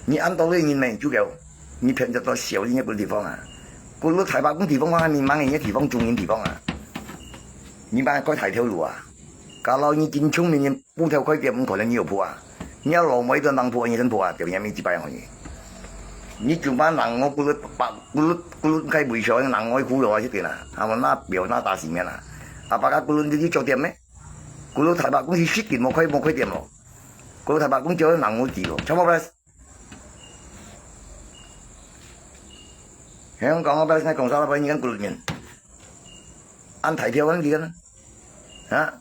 你按道理你没足够，你偏着到小人一个地方啊，嗰路台北公地方方面猛人嘅地方中人地方啊，你把改大条路啊，假如你真聪明人布条开店唔可能你有破啊，你要老妹都能破你真破啊，條嘢咪幾百樣嘢，你做班人我嗰路計回上人我苦咗一啲啦，係咪那表那大市面啊？啊，大家嗰路你做店咩？嗰路台北公司蝕錢冇開店咯，嗰路台北公做人我知咯，差唔多。香港嗰邊講啥啦？你跟嗰人按台票嗰啲啦，啊！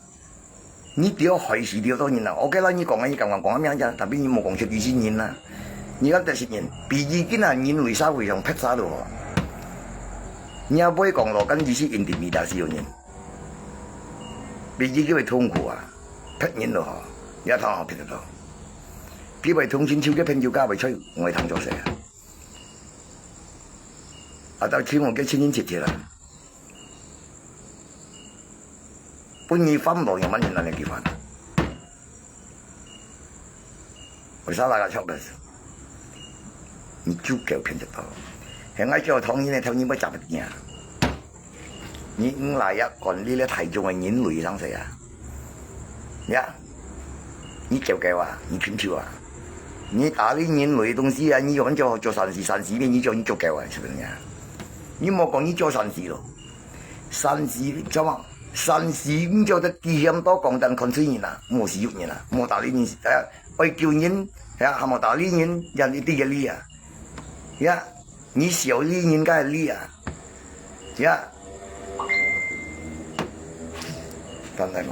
你屌害死屌多人啦！OK啦，你講你講咩啫？特別你冇講出幾千人啦，你而家第10年，畢竟啊人類社會上劈曬咯，你又唔可以講落跟住先印第米大少人，畢竟佢會痛苦啊，劈人咯嗬，一趟我劈得到，佢為通錢超級拼要加為吹，我係騰咗成。啊！到錢我幾千人切切啦，半夜翻落又蚊人嚟結婚，為啥大家出嚟？你足夠偏得到，係我叫唐人嚟唐人不雜嘅，你唔嚟一個呢啲體重係人類上勢啊！呀，你叫計話，你偏跳啊！你打啲人類東西啊，你用做善事咩？你做你足夠啊，係咪啊？你莫講你做善事咯，善事做乜？善事唔做得幾咁多講真看出人啊，冇事喐人啊，冇打呢件事，愛叫人係冇打呢人人一啲嘅呢啊，呀，你小呢人家係呢啊，呀，真係講，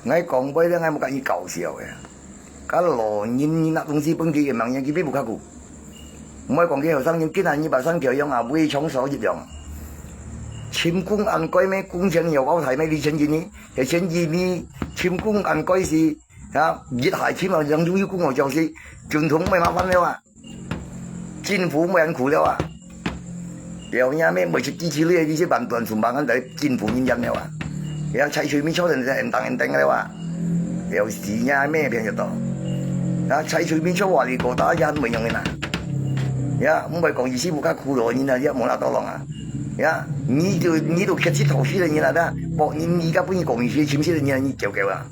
我講杯咧，我冇介意搞笑嘅，假如人那東西本地嘅名人，佢邊冇卡顧。唔可以講啲後生人，見下你把身條樣啊，會搶手一樣。簽公按改咩？工程又好睇咩？你前幾年，係前幾年簽公按改是啊，熱下簽啊，兩種要公我就是傳統咪麻煩了啊，政府冇人顧了啊，又呀咩未出支持呢？呢些辦斷全辦緊喺政府原因了啊，又砌隨便抽人就人定了啊，又是呀咩平日到啊砌隨便抽話你個打人咪用嘅啦。呀，唔係講意思冇加苦咯，你啊一冇拿到浪啊！呀，你都開始投資了，你啦的，博你而家本身講意思簽先，你就夠啦。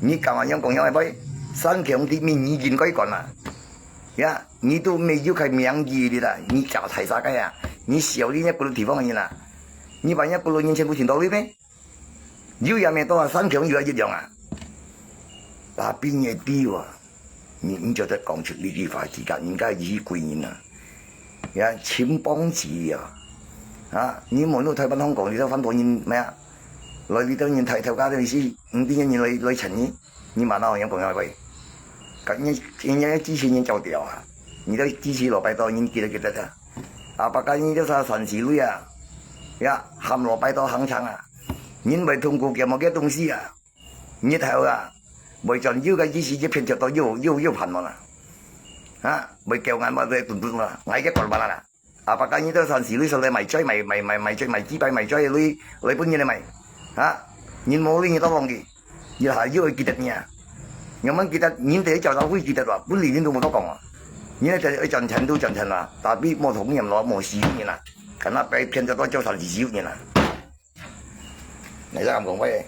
你幹嘛樣講樣係咪？三強啲面已經該講啦。呀，你都未要佢名義的啦，你搞太啥嘅呀？你小啲一個地方嘅啦，你萬一個老年全部填到呢咩？要有咩多啊？三強要一樣啊？嗱邊嘢啲喎？你唔覺得講出呢句話之間，人家已貴人啦。呀，簽幫子啊！你冇都睇返香港，你都分到人咩啊？來呢度人睇頭家都意思，5點人來陳你問下我講下喂，咁人家支持人做掉啊！你都支持羅拜多人記得咋？啊，百家人都啥神士女啊？呀，喊羅拜多肯撐啊！人為通過嘅某啲東西啊，你睇啊！未盡要嘅意思，一片就到要貧我啦，啊！未叫眼咪斷斷啦，我一個辦啦，啊！百家呢都陣時呢數你咪追咪支幣咪追你本嘢你咪，啊！你冇呢嘢多講嘅，要係要去記得你啊，有乜記得？你哋就手會記得話，本年都冇多講啊，你咧就去盡情都盡情啦，但係冇同人攞冇事嘅啦，近下俾騙咗多做陣時少嘅啦，你都咁講喂，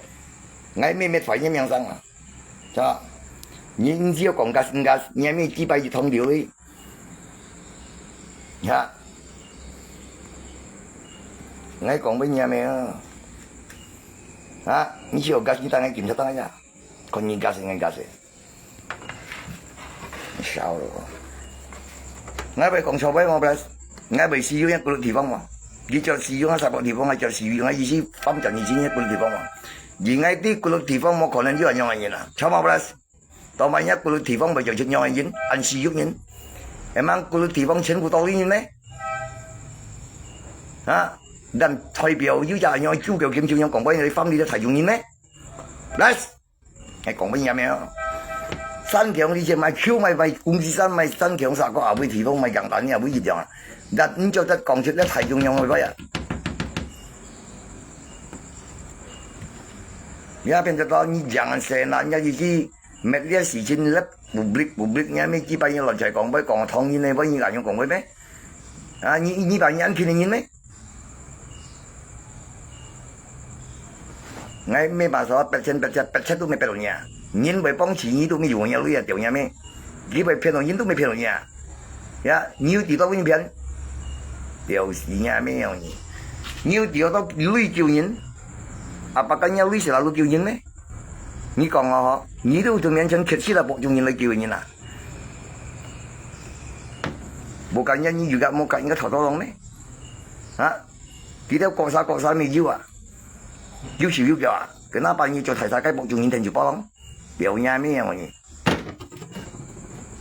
嗌咩反應樣生啊？是吧？你只要講價人家咩幾百億通流的，呀！我講俾你咩啊？啊！你只要價錢單係檢測單呀，看人價錢人價錢，少咯。我咪講錯俾我咪，我咪使用一個地方嘛，你就使用10個地方，就使用嘅意思分盡以前一個地方嘛。而喺啲嗰個地方冇可能有人用嘅嘢啦，錯冇啦，到万一嗰個地方咪就出樣嘅人，按時喐人，係嘛？嗰個地方全部到啲人咩？啊！但代表要就係要主教檢照樣講俾你翻你都提用人咩？嚟，係講俾人咩？新疆呢隻咪 Q 咪公司山咪新疆殺個後尾地方咪人等又會一樣啊！但你就得講出咧提用樣去乜嘢？而家變咗到你人成啦，一意思。咩啲事情咧，public 咩咩幾百人來齊講俾講唐人咧，揾人講俾咩？啊，你把人騙人咩？我沒辦法，白切都沒白到人，人為幫錢，你都沒用人類啊，掉人咩？你為騙到人都沒騙到人啊！呀，你有地道揾騙，掉死人咩樣嘢？你有地道類救人，啊，把人家類是哪路救人咩？你講我嗬，你都做面前客氣啦，博中人嚟救人啦，冇緊人你而家冇緊人家頭多浪咩？啊，幾多國沙咩要啊？要求要求啊！佢那班嘢做提晒雞博中人停住波浪，表演咩樣嘢？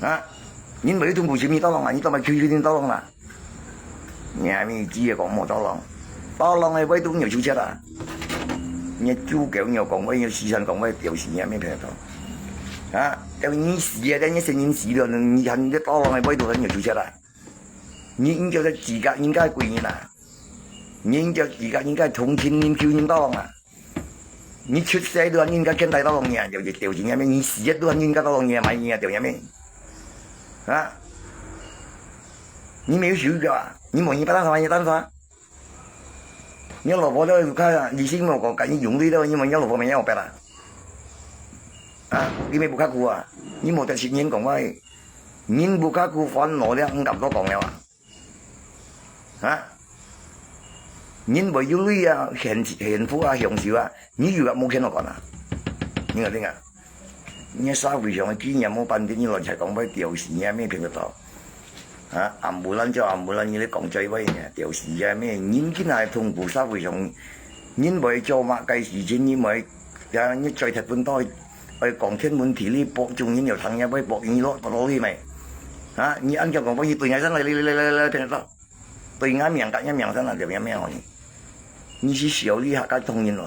啊，你咪都冇錢咪多浪啊？你都咪 QQ 點多浪啦？你係咩知啊？講冇多浪係威都有超車啦！你主教又講威，你思想講威，有時嘢咩平到？啊，有你死啊！你成年死了，你看你多浪係威到很有超車啦！你叫做自覺應該歸人啦，你叫自覺應該同情人、救人多浪啊！你出世都係應該見大多浪嘢，就掉錢嘢咩？你死都係應該多浪嘢買嘢掉嘢咩？啊！你沒有手腳啊？你冇嘢不當啥嘢當啥？你老婆都看啊，你心我講趕緊用對了，因為你老婆沒要白啦。啊，你沒不卡苦啊？你冇得錢人講話，人不卡苦煩惱咧，唔咁多講了啊？啊？人為要女啊，幸福啊，享受啊，你如果冇聽我講啊？你話點啊？你社會上嘅經驗冇辦法，你來齊講咩調事啊？咩評得到？啊！暗無撚就暗無撚，你講最威嘅調事啊咩？人堅係痛苦社會上，人為做乜計事情，你咪呀你最貼本多去講天問題，你博中人又騰一威博你攞去咪？啊！你按照講法，你對眼身嚟，你聽得到？對眼命隔一命身啊，就有咩可能？你是小你客家同人喎，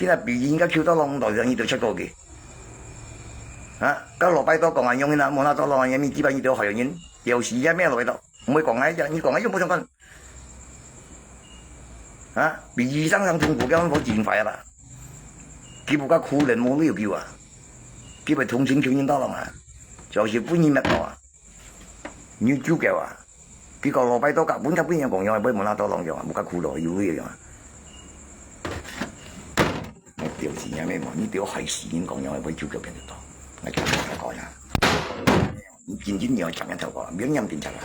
點解別人家跳到浪台上，你就出過嘅？啊！咁羅拜多講話用啦，冇那多浪嘢，咪基本你都係用人。有時呀咩來到，唔會講喺你講喺都冇相干。啊！比醫生上痛苦嘅我自然快啦。佢不過苦人冇都要叫啊，佢咪同情救人多啦嘛，就是本意乜多啊？你主教啊，佢個羅拜多根本人講樣係冇那多浪樣啊，冇咁苦咯，要呢樣啊。我屌事呀咩嘛？你屌係事件講樣係冇主教邊度多，我叫佢講呀。你見見又尋日頭個，兩樣電查啦。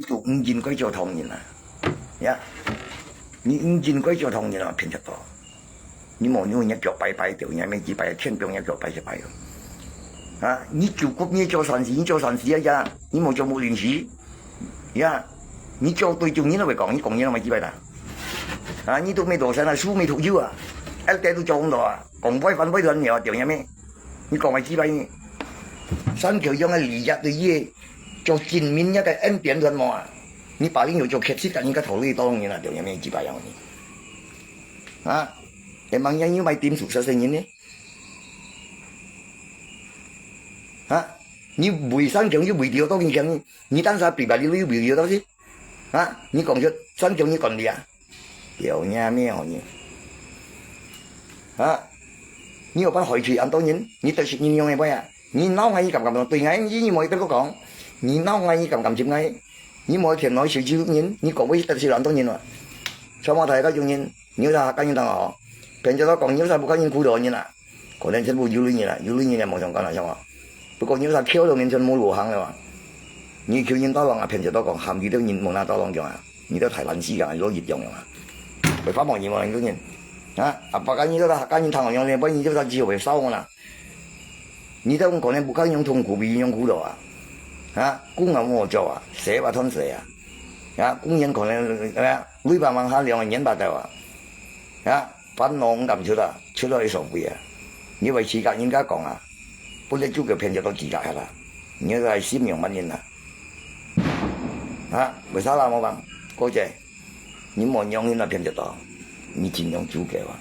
做五件鬼做唐人啊，呀！你五件鬼做唐人啊，騙得多。你冇用一腳拜掉，人咩幾拜天兵一腳拜就拜咯。啊！你做國你做善事，你做善事一呀，你冇做冇亂事，呀！你做對眾人都會講，你講嘢都咪幾拜啦。啊！你都未讀上啊，書未讀腰啊，一啲都做唔到啊，講威反威到人又掉人咩？你講咪幾拜？三條用嘅利益對嘢做前面一個恩典人嘛，你把你要做客氣嘅，應該投你當然啦，就有咩幾百樣嘅，啊，你問人要買點數實成人呢？啊，你回三條要回調多件錢，你單晒別白你都要回調多先，啊，你講出三條你講啲啊，有咩咩行業？啊，你有班害處人當然，你對食你用嘅咩啊？你撈嗌撳對嗌，你冇得講。你撈嗌撳接嗌，你冇填內少少人，你講威得少兩多人喎。所以我睇嗰種人，你睇下跟住等我，平時都講有晒不跟人苦到人啦，嗰陣真冇要女人啦，要女人就冇上講啦，係嘛？不過有晒跳到面前冇路行嘅話，你叫人多浪啊，平時都講鹹魚都人冇那多浪嘅嘛，你都提撚絲㗎，攞熱用嘅嘛，佢發忙熱喎，嗰人啊，阿伯間你都得間人談樣嘢，不然你都得自為收我啦。你都講你不跟用痛苦比用苦到啊！啊，工人我做啊，寫話吞寫啊！啊，工人可能係啊，每百萬下2個人白就啊！啊，煩惱咁出啦，出咗去受費啊！你为自家人家讲啊，本来主角骗就到自家啦，你都系闪阳乜嘢啦？啊，为啥啦？我讲，哥姐，你莫让人家骗得到，你尽量主角啊。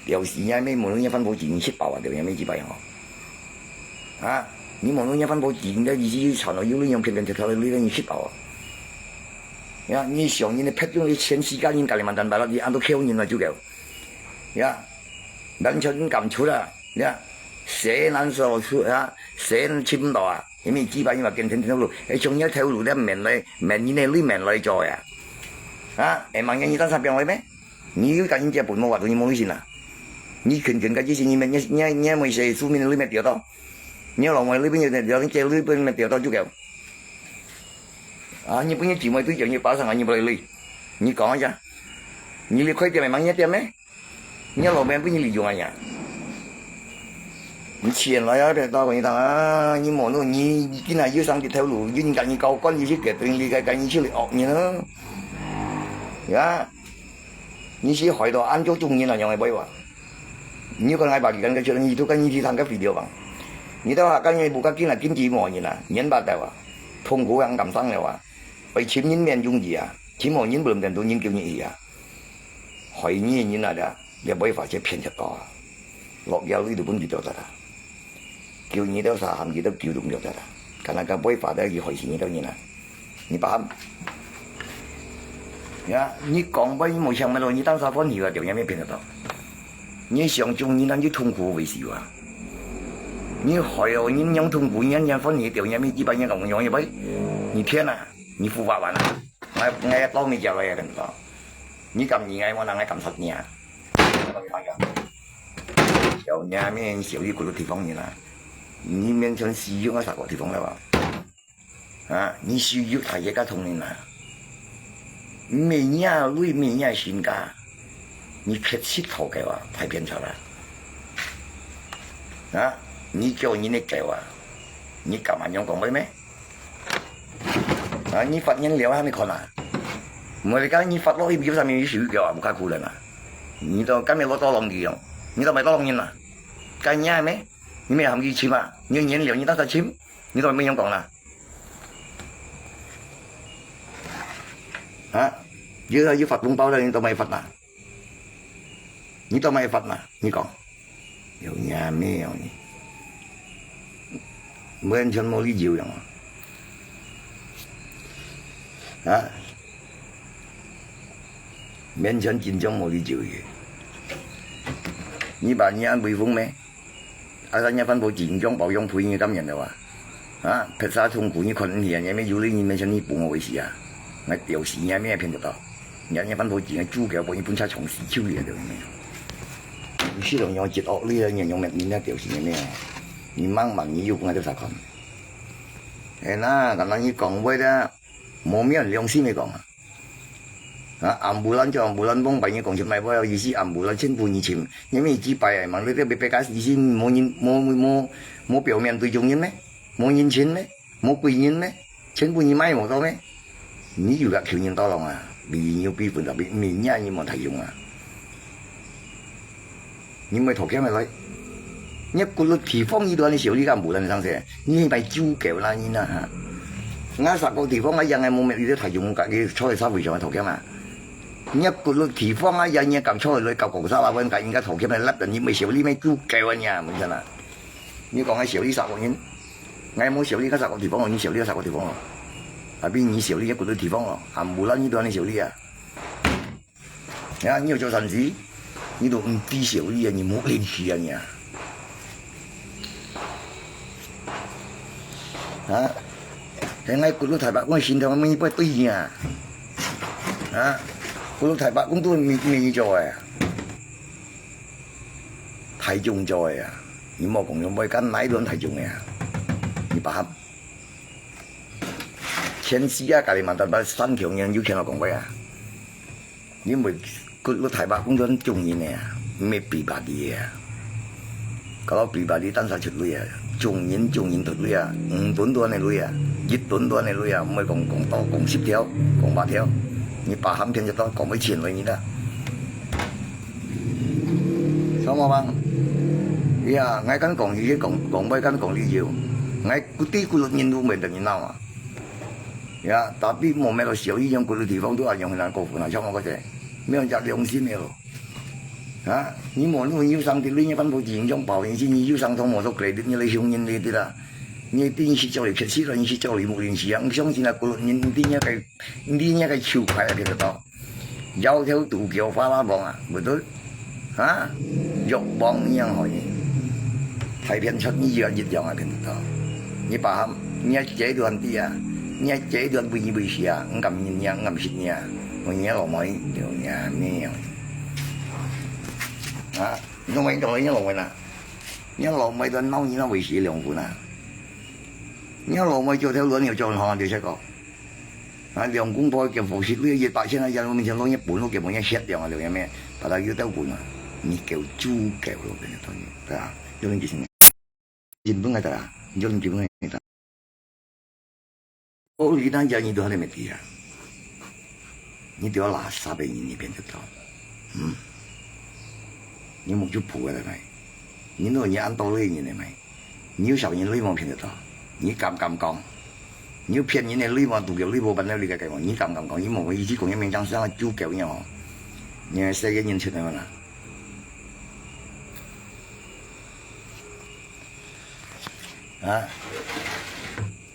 有时呀，咩无论一分保钱700啊，掉有咩几百哦？啊，你无论一分保钱嘅意思，传到有人用骗人就头你你700啊。呀，你上人哋劈咗你全世界人隔离万单白啦，你按到扣人啦主角。呀，人出咁出啦，呀，谁难受出啊？谁能吃唔到啊？因为几百人话跟天条路，仲有条路咧命嚟，命你你命嚟做呀？啊，万人你当啥病来咩？你要跟人家本冇话到你冇意思啦。你全个之前你没写书面里面掉到，你老外里边有人借里边面掉到主角。啊，你本身姊妹对象你巴上啊，你不来理，你讲一下，你的快点来忙一点咩？你老板不你利用啊呀？你钱来啊，别打过你当啊！你莫弄你今天有上这条路，有人跟你高官你去给对你跟你去来恶你了，呀？你是害到按照中人了，让我不话。你个挨把你跟个出，你都跟你去谈个肥料吧？你都话跟你不个见了经济莫人啊，人把的话，痛苦很感伤的话。被千人面容易啊，千万人不能等到人叫你啊，害你人啊的，你不会发现骗得到啊，落有呢度本就做得啦，叫你都啥含义都叫动就得啦，但係個不會發得要害死你當然啦，你把呀，你講不你冇想乜咯，你當啥歡喜啊，條嘢咩騙得到？你想中你那就痛苦為事啊，你害哦，你用痛苦人歡喜條嘢咩幾百人咁樣嘢不？你天啊！你付8萬啊！我當你就來啊，跟住講，你咁易嗌我能嗌咁實你啊？有你咩小啲嗰個地方你啦，你面上使用啊啥個地方啦喎？啊，你需要睇一家同你啦，每年累每年身家，你缺失頭嘅話太偏差啦，啊，你叫你嘅計劃，你咁樣樣講咩？啊！你發人了還沒看啊？唔係講你發落去表上面有水嘅話，唔開苦人啊！你都今日攞多浪啲用，你都咪多浪人啊？計你係咩？你咩含義錢啊？你人了你得曬錢，你都咪咩樣講啦？啊！要發紅包啦，你都咪發啦？你都咪發啦？你講有嘢咩樣你？冇人錢冇理由用啊！啊！勉強緊張冇理由嘅，你把你按威風咩？人家分部緊張保養配你咁人嘅話，啊！撇曬痛苦你困人嘢咩？有你勉強你半個回事啊！我掉時嘢咩騙得到？人家分部錢豬腳幫你搬出從市超嘢度咩？你雖然用節惡呢樣用命面咧掉時嘢咩？你掹掹你要我都實看。係啦，咁樣你講開啦。冇咩人良心嚟講啊！啊，暗無撚就暗無撚幫病嘢講出嚟，冇有意思。暗無撚千半二千，因為幾百啊，問你啲別解釋先，冇表面對眾人咩？冇人錢咩？冇貴人咩？千半二買冇到咩？你要個求人多浪啊！你要比本特別面呀，你冇睇用啊！你咪頭殼咪來，一個個地方呢度你少呢家無撚生事，你咪招腳啦你啦嚇！啱十個地方啊，人係冇咩你都提用架嘅出去收回上嘅途徑嘛。一個地方啊，人嘢撳出去你舊舊沙啦，揾架人家途徑咪甩人，你咪少啲咩租計揾呀，冇真啦。你講係少啲10個人，我冇少呢家10個地方，我已經少呢10個地方咯。係邊你少呢一個地方咯？啊無啦呢度你少啲啊！啊，你要做神子，呢度唔知少啲啊，你冇練事啊你啊！啊！喺我嗰度台北公線頭咪不對啊！啊，嗰度台北公都未做啊，太重做啊！你莫講用唔跟哪度太重啊？你把前時啊，隔離萬達把3強人要傾落講鬼啊！你咪嗰度台北公都重人啊，咩比巴啲啊？嗰比巴啲單晒出嚟啊！重人出嚟啊，5噸多安尼嚟啊，1噸多安尼嚟啊，唔係講多，講10條，講8條，你把冚片就多，講mấy錢嚟你啦，曉冇嘛？ Ya, ngai kan講嘢講咩kan講呢要，ngai啲古人都沒得人鬧啊。呀，tapi mau melo siau yang kulit地方都係用嚟國父嚟唱我嗰隻，咩人就良心嘅咯。啊，你冇你要上啲呢一分佈自然將保險先，你要上通我都佢啲你鄉人呢啲啦。你電視做嚟缺失啦，電視做嚟冇電視啊！我相信啊，古人啲一個超快啊，其實都有條渡橋花拉網啊，唔對啊，肉網一樣可以。睇片出呢樣一樣啊，片到你把你這段啲啊，你這段不是啊，我咁樣我唔信呀，我嘢落咪就呀咩啊？你講講你落咪啦，你落咪都撈你那維持兩款啊，你落咪做條輪又做行就識個啊，兩公婆嘅服飾呢嘢8,000啊，人我面前攞一半都叫我一 set 樣啊，兩樣咩？把它要得換啊，你叫豬腳咯，俾你當然對啊，有兩件事。Jemput nggak tak? Jual jemput nggak tak? Oh kita jangan itu hal yang media. Ini dia lah sampai ini biar kita. Ini mau cupu ada mai. Ini no ni antol ini ni mai. Ni usah ni lima biar kita. Ni kam kong. Ni pian ni lima tu ke lima bandar lagi kayak ni kam kong. Ni mau isi kong yang mencang sangat juga ni oh. Ni saya ni cerita mana? À,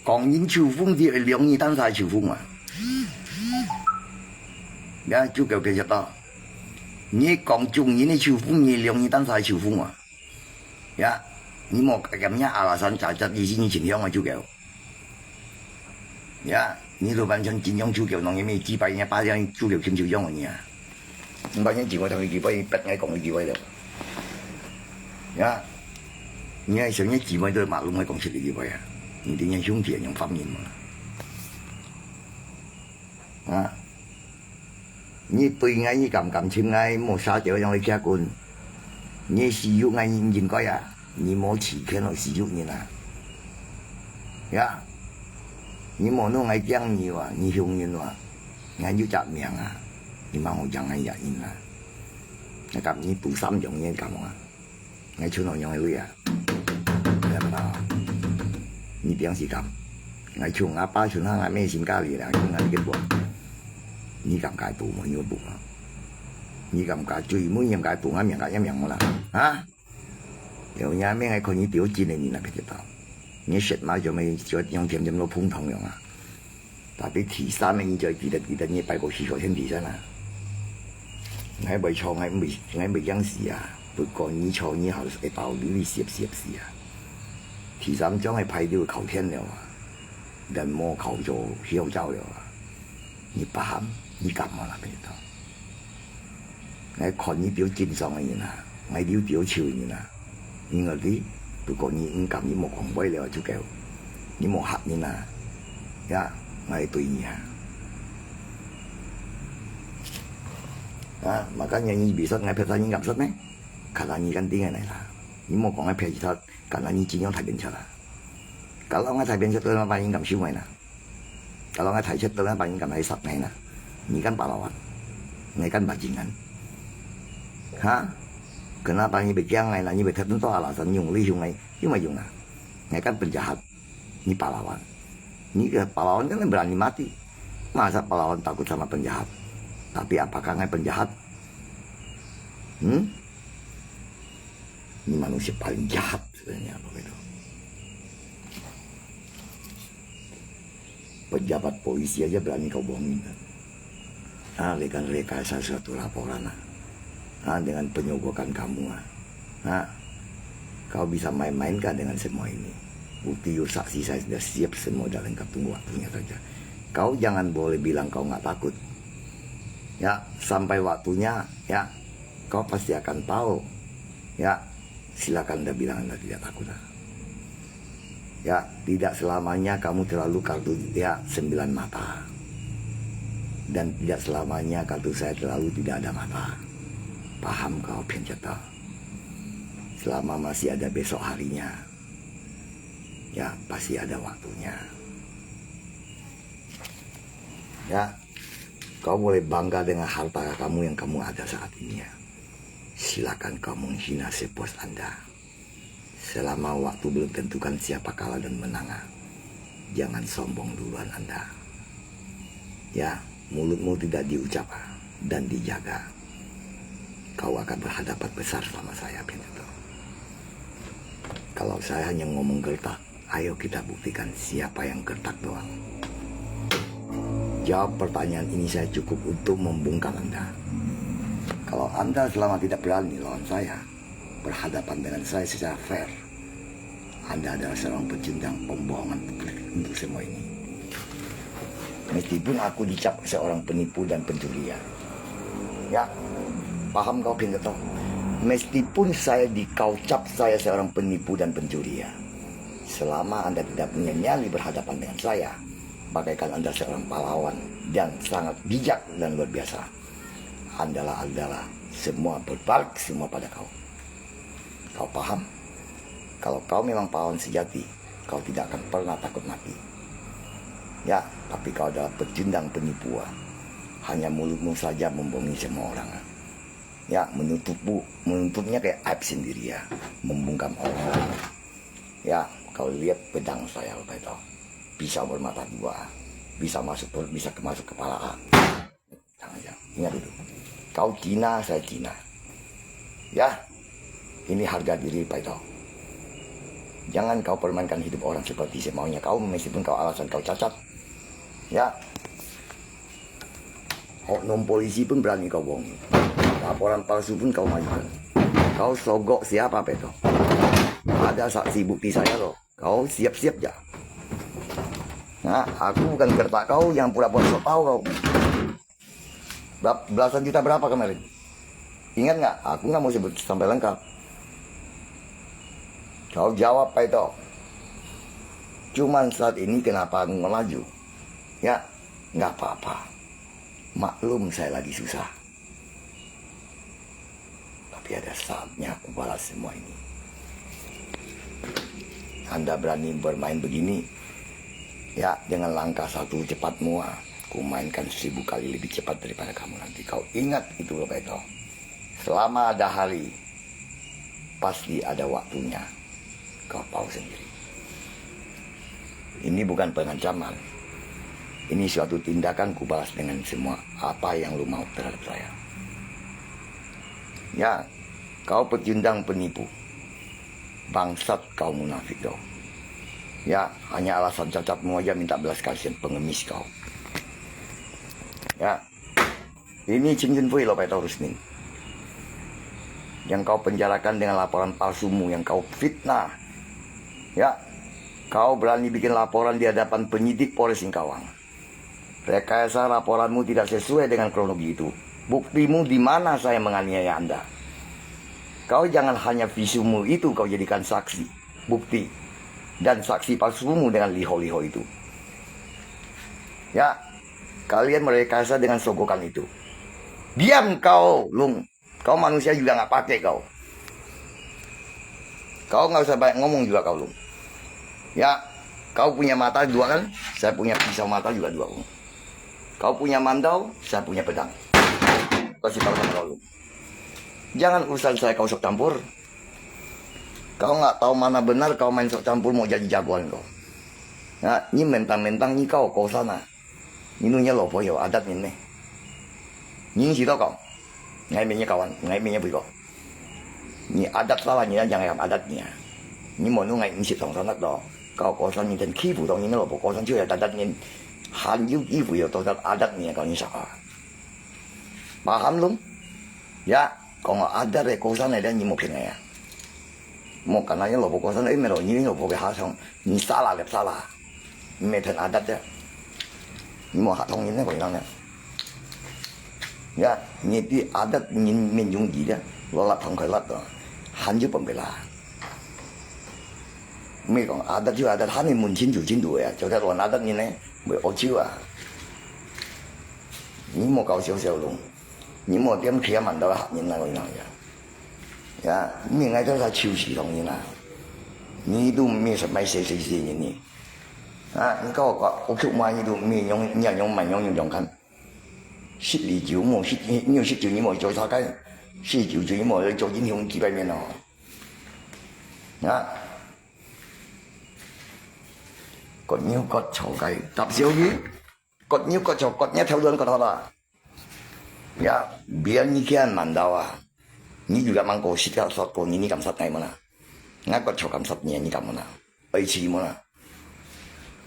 còn những chiều phương thì liệu như tan sai chiều phương mà, ya chú kêu cái gì đó, như còn chung những chiều phương như liệu như tan sai chiều phương mà, ya, như một cái cảm giác là sản trả chất gì như chính mà chú kêu, ya, như đồ bán chân chính chú kêu nó như mấy chỉ bài nhà ba trăm chú kêu kiếm chiều giống như à, không bao nhiêu chỉ có thằng chỉ phải bắt ngay còn chỉ phải được, ya. Nghe sợ nhất chỉ mới đôi mặt luôn mới còn xịt gì vậy à? Nhìn tự nhiên xuống tiền những phẩm nhìn mà. À, như tôi ngay như cầm chim ngay một sao triệu trong lấy cha quân, như sử dụng ngay nhìn coi à, như mỗi chỉ khi nó sử dụng như nào, ya, như mỗi nó ngay chăng nhiều à, như hùng như nào, ngay như chạm miệng à, như mà họ chẳng ngay vậy nhìn là, ngay cầm như tủ xăm giống như cầm à, ngay chỗ nào nhau ngay à. Ni biang si kam, ngai chung apa chung hang ngai sim kali lah, chung ngai buat. Ni kam kai tu mo nyu bu, ni kam kai chui mo nyam kai tu ngai miang kai nyam yang lah, ha? Điều nhà mấy ngai con như tiểu chi này ni là cái gì đó, ni set mà cho mấy cho用甜甜都碰碰用啊，但係提三咪你就記得你拜過廁所先提上啦，ngai未錯ngai未央視啊，不過你錯你後係爆你攝事啊。第三章係派掉求天了啊，人魔求助囂招了啊，你不喊你幹嘛啦？邊度？我看你表真相嘅人啊，我了表潮人啊，你嗰啲不過你唔敢，你冇講威了就夠，你冇嚇人啊，呀，我係對你啊，makanya你bisa ngapain tanya nggak bisa nih, karena ini kan tinggal nih lah. Ini mau kong ngapain kita karena ini chính thải biến chất là, kalau nggak thải biến chất tôi là bao nhiêu cảm xúc này nè, kalau nggak thải chất tôi là bao nhiêu cảm thấy sạch này nè, ini kan pahlawan, ini kan bajingan, hả? Kenapa ini begiang này là như vậy tentu alasan dùng lý dùng này, nhưng mà dùng nào, ini kan penjahat, ini pahlawan, ini pahlawan kan berani mati, masa pahlawan takut sama penjahat? Tapi apakah ngai penjahat? Ini manusia paling jahat sebenarnya begitu. Pejabat polisi aja berani kau bohongin. Dengan rekayasa suatu laporan, dengan penyogokan kamu, kau bisa main-mainkan dengan semua ini. Bukti saksi saya sudah siap semua dan lengkap, tunggu waktunya saja. Kau jangan boleh bilang kau nggak takut. Ya, sampai waktunya, ya, kau pasti akan tahu. Ya, silakan Anda bilang Anda tidak takut. Ya, tidak selamanya kamu terlalu kartu ya 9 mata. Dan tidak selamanya kartu saya terlalu tidak ada mata. Paham kau penceta? Selama masih ada besok harinya, ya pasti ada waktunya. Ya, kau boleh bangga dengan harta kamu yang kamu ada saat ini ya. Silakan kau menghina si bos Anda. Selama waktu belum tentukan siapa kalah dan menang, jangan sombong duluan Anda. Ya, mulutmu tidak diucap dan dijaga. Kau akan berhadapan besar sama saya, Pintu. Kalau saya hanya ngomong gertak, ayo kita buktikan siapa yang gertak doang. Jawab pertanyaan ini saya cukup untuk membungkam Anda. Kalau Anda selama tidak berani lawan saya, berhadapan dengan saya secara fair, Anda adalah seorang pecundang pembohongan publik untuk semua ini. Meskipun aku dicap seorang penipu dan pencuri. Ya, paham kau Pintu? Meskipun kau cap saya seorang penipu dan pencuri, selama Anda tidak punya nyali berhadapan dengan saya, bagaikan Anda seorang pahlawan dan sangat bijak dan luar biasa. Adalah semua berbalik semua pada kau. Kau paham? Kalau kau memang pahlawan sejati, kau tidak akan pernah takut mati. Ya, tapi kau adalah pecundang penipu. Hanya mulutmu saja membohongi semua orang. Ya, menutupnya kayak aib sendiri ya, membungkam orang. Ya, kau lihat pedang saya apa itu? Bisa bermata dua, bisa masuk kepala. Jangan, ingat itu. Kau Cina, saya Cina. Ya, ini harga diri Pak itu. Jangan kau permainkan hidup orang seperti semaunya kau, meskipun kau alasan kau cacat. Ya, oknum polisi pun berani kau bohongi. Laporan palsu pun kau majukan. Kau sogok siapa Pak itu? Ada saksi bukti saya loh. Kau siap-siap ya. Nah, aku bukan gertak kau yang pura-pura sok tahu kau. Belasan juta berapa kemarin? Ingat nggak? Aku nggak mau sebut sampai lengkap. Kau jawab Pak itu. Cuman saat ini kenapa aku melaju? Ya, nggak apa-apa. Maklum saya lagi susah. Tapi ada saatnya aku balas semua ini. Anda berani bermain begini, ya dengan langkah satu cepatmu, aku mainkan 1000 kali lebih cepat daripada kamu nanti. Kau ingat itu loh Pak. Selama ada hari, pasti ada waktunya. Kau tahu sendiri. Ini bukan pengancaman. Ini suatu tindakan ku balas dengan semua apa yang lu mau terhadap saya. Ya, kau pecundang penipu. Bangsat kau munafik kau. Ya, hanya alasan cacatmu aja minta belas kasihan, pengemis kau. Ya, ini Chin Fui loh Pak Rusmin. Yang kau penjarakan dengan laporan palsumu, yang kau fitnah. Ya, kau berani bikin laporan di hadapan penyidik Polres Singkawang. Rekayasa laporanmu tidak sesuai dengan kronologi itu. Buktimu di mana saya menganiaya Anda? Kau jangan hanya visumu itu kau jadikan saksi, bukti, dan saksi palsumu dengan liho-liho itu. Ya, kalian merekayasa dengan sogokan itu. Diam kau, Lung. Kau manusia juga nggak pakai kau. Kau nggak usah banyak ngomong juga kau, Lung. Ya, kau punya mata dua kan? Saya punya pisau mata juga dua. Kau punya mandau, saya punya pedang. Kasih tahu sama kau, Lung. Jangan urusan saya kau sok campur. Kau nggak tahu mana benar, kau main sok campur mau jadi jagoan kau. Nah, ini mentang-mentang ni kau sana. Ini lopo yo adat ini. Ini sih kau. Ngai punya kawan, ngai punya bego. Ini adat salah ni jangan yang adatnya. Ini mau ngai ini sih sana doh. Kau kosan ni dan kipu dong ini lopo kosan juga adat ni. Hanyu kipu yo total adatnya kau ni siapa? Paham Lung? Ya. Kung ada rekosan na dan mo pinaya. Mo kananya lo kosan ay meron ni lo poke hasong ni salah lep salah. Meten adat ya. Ni mo hatong ni ko ilang ya. Ya, ni di adat ni minjung di ya. Lo lat thong kai lat do. Hanju pembela. Mi kong adat ju adat han ni mun chin du ya. Jo da lo adat ni ne, we o chiu a. Ni mo gao xiao xiao long. 你莫点开门到客人那个样呀，呀，你爱到他超市同人啦，你都没什么谁你，啊，你搞个我出卖你都没用，你用慢用看，十里九莫十，你有十九你莫做啥干，十九你莫做英雄几百年咯，啊，割腰割草雞，搭小魚，割腰割草割一條兩割好了。呀，biar ni kian mandawa. Ni juga mangko sikat sot ko ni kam sat ngai mana. Ngak ko kam sat ni kam mana. Ai chi mana.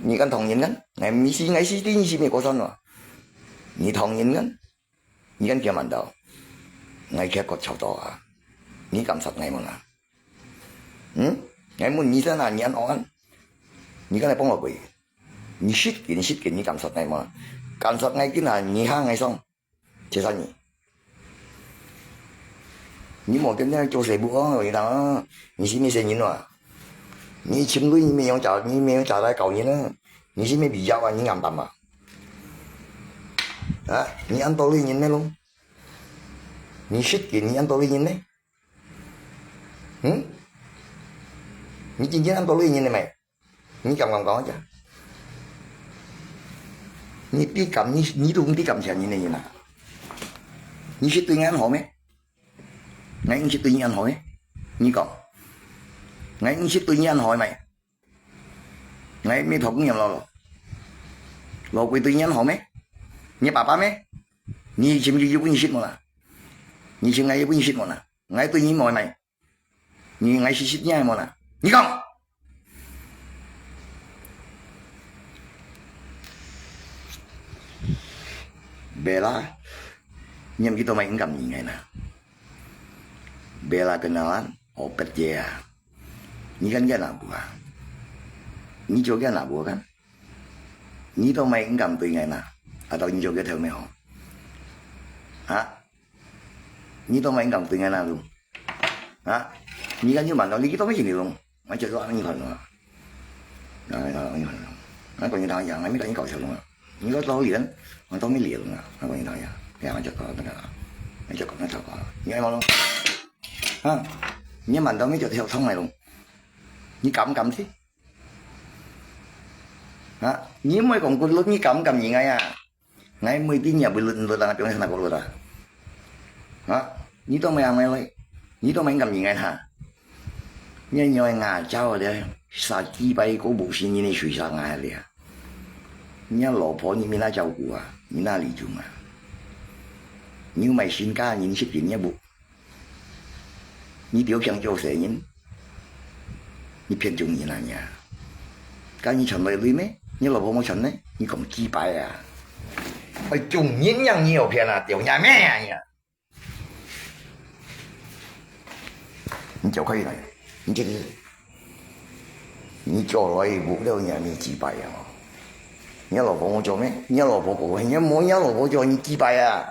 Ni kan thong yin kan. Ngai mi si ti ni si me ko son wa. Ni thong yin kan. Ni kan kian mandao. Ngai kia ko chao to à. Ni kam sat ngai mana. Ngai mun ni sa na ni an on. Ni kan ai pong ko. Ni shit ki ni kam sat ngai mana. Kam sat ngai ki na ni ha ngai song. Chế sao nhỉ? Nhưng mà cái này cho xe bữa rồi đó,你是没声音啊？你情侣你没有找来搞你呢？你是没比较啊？你硬淡嘛？啊？你按道理人呢咯？你识嘅你按道理人呢？你真正按道理人呢没？你敢講啫？你比咁你都唔比咁強人呢人啊？你是對眼好咩？你是對眼好咩？你講，你是對眼好咪？你咩頭工人咯？老貴對眼好咩？你爸爸咩？你是不是有本事麼啦？你是有本事麼啦？我對你冇咪？你是識嘢麼啦？你講。Bella, nyam kita main kam ni ngai na. Bella kenalan opet je ya. Ni kan dia nak buat. Ni juga nak buat kan. Ni tu main kam tu ngai na. Atau ni juga tahu meh. Ha? Ni tu main kam tu ngai na lu. Ha? Ni kan cuma ni kita macam ni lu. Macam tu orang ni kan. Nah, ni kan. Aku ni tahu yang, kami tak ni kau cakap lu. Ni kau tahu lian. Orang tahu milir nggak? Apa yang tanya? Ya macam kau benar. Macam kau nak tahu. Ni ai malu? Ha? Ni mana tahu macam theo thông này luôn? Ni cầm gì? Ha? Ni mới còn quân lúc ni cầm gì ngay à? Ngay mới tin nhà bị lừa là chuyện này sao có lừa à? Ha? Ni tao mày ăn mày lấy? Ni tao mày cầm gì ngay hả? Ni nhoi ngà cháu đấy, sa chi bay có bộ sinh như này suy sa ngay đấy à? 你老婆你没那照顾啊？你哪里做嘛？你买新家人识人一步，你表强做谁人？你偏中人啊你啊？假你存来里咩？你老婆冇存呢？你咁鸡掰啊？哎，中人样你又骗啊？屌你咩呀你？你就可以了，你这个，你做来不了你没鸡掰啊？ 你老婆我做咩？你老婆過，你冇你老婆做你幾拜啊？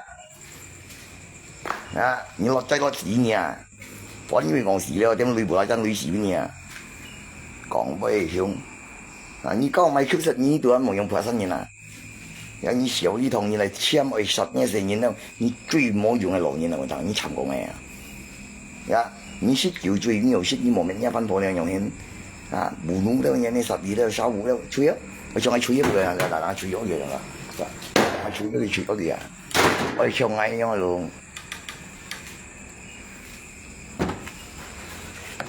啊！你落仔落屎你啊！我以為講屎了，點女婆真女屎你啊？講不凶啊！你搞咪確實你都冇用破身人啊！有你小兒童你嚟簽去實呢成年啦，你最冇用嘅老人啦，我講你參過未啊？呀！你識叫最你又識你冇咩一分破兩樣嘢啊！無腦了人哋12了15了吹啊！ 我仲係吹一個啊，大家吹咗嘢啦，係吹咗你吹咗啲啊，我哋唱嗌樣咯。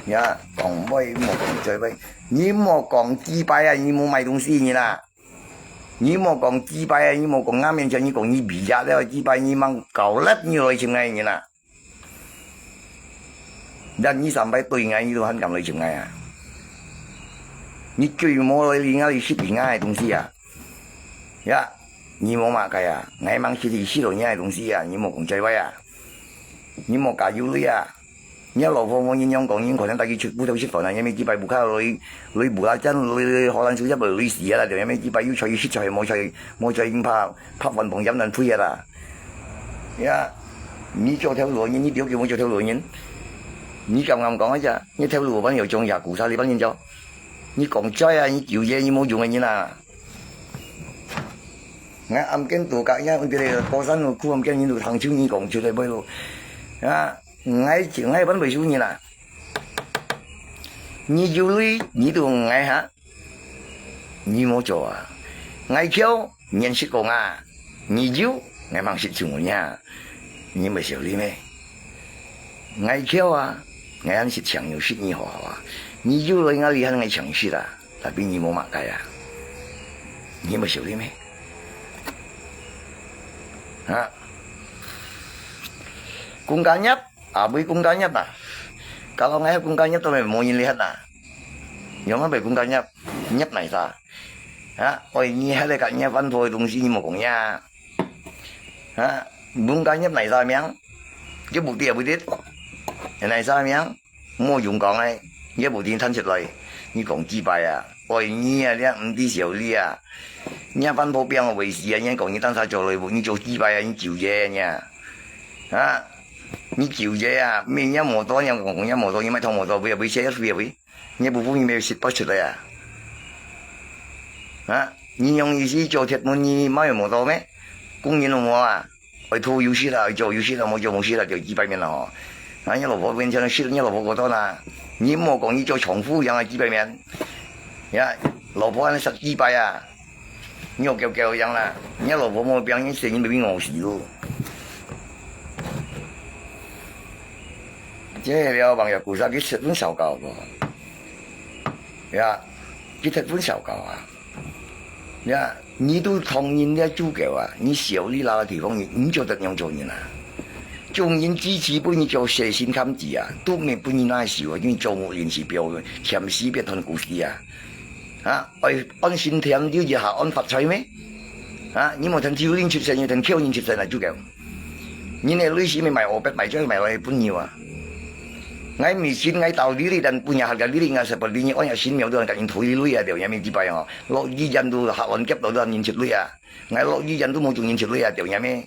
呀，講威莫講最威，你莫講自拜啊，你冇買東西你啦，你莫講自拜啊，你莫講啱面就你講你比價了，自拜你掹夠甩你來唱嗌你啦，但你上擺對嗌你都肯咁來唱嗌啊。 你最冇嚟練啊！你識練嘅東西啊，呀！你冇嘛計啊？我忙識你識到你嘅東西啊！你冇講最威啊！你冇加油你啊！你老婆我應講，應可能大家出不到食飯啊！因為幾百步卡女步啦真女可能少一步女士啊！就因為幾百要菜識菜冇菜已經拍運動飲兩杯啦！呀！你做條路人，你表叫我做條路人，你咁啱講一隻，你條路揾又種下固晒你幫人做。 你講齋啊！你叫嘢你冇用嘅嘢啦。我暗經度假呀，我哋過山路酷暗經，你度行超你講出嚟咩咯？啊！我前喺揾未少嘢啦。你要你你都我下，你冇做啊？我叫人識講啊，你要我忙識做呀，你咪少你咩？我叫啊，我識強又識你好啊。你有了俺厉害那个情绪了，他比你没马改呀，你没晓得没？啊，公家nhập với公家nhập à? Kalau ngay公家nhập tôi mau nhìn lihat lah. Yang apa公家nhập này sao? Ôi nhỉ hay là cả nhà văn thôi đồng chí một con nhà.公家nhập này sao miếng? Cái bộ tiền biết. Cái này sao miếng? Mua dùng con này, cái bộ tiền thân xuất lại,你講幾百啊？ôi nhỉ à, đấy không đi xíu đi à? Nhà văn phố biang về gì à? Nhà講你當時做嚟，你做幾百啊？你做嘢nha? 你叫啫啊！咩一摩多有講一摩多，你咪拖摩多俾車一飛俾，你部分咪蝕不出嚟啊！你用意思做鐵門，你冇有摩多咩？公園都冇啊！去拖有蝕啦，去做有蝕啦，冇做冇蝕啦，就幾百面啦哦！你老婆變成蝕，你老婆過多啦，你冇講你做重複樣係幾百面，老婆你實幾百啊！你又叫樣啦，你老婆冇變，你成日咪俾我事咯。这了朋友故事佢吃本小高个，呀，佢吃本小高啊，呀，你都同人的主角啊，你小你那个地方你就得样做人啊，做人支持不你做写信看字啊，都没不你那事啊，因为做我临时表前时别谈故事啊，按心田就下按发财咩？你冇同挑人出世，要同挑人出世嚟主角，你那类似咪卖我不卖咗卖我本要啊？ngay mì xin ngay tàu đi dan punya harga diri nggak seperti ini orang sin miao doang kan intui lu ya dia yang mesti bayar lo di jan tu hak on kep doang nhìn lu ya ngay lo di jan tu mau nhìn lu ya dia yang me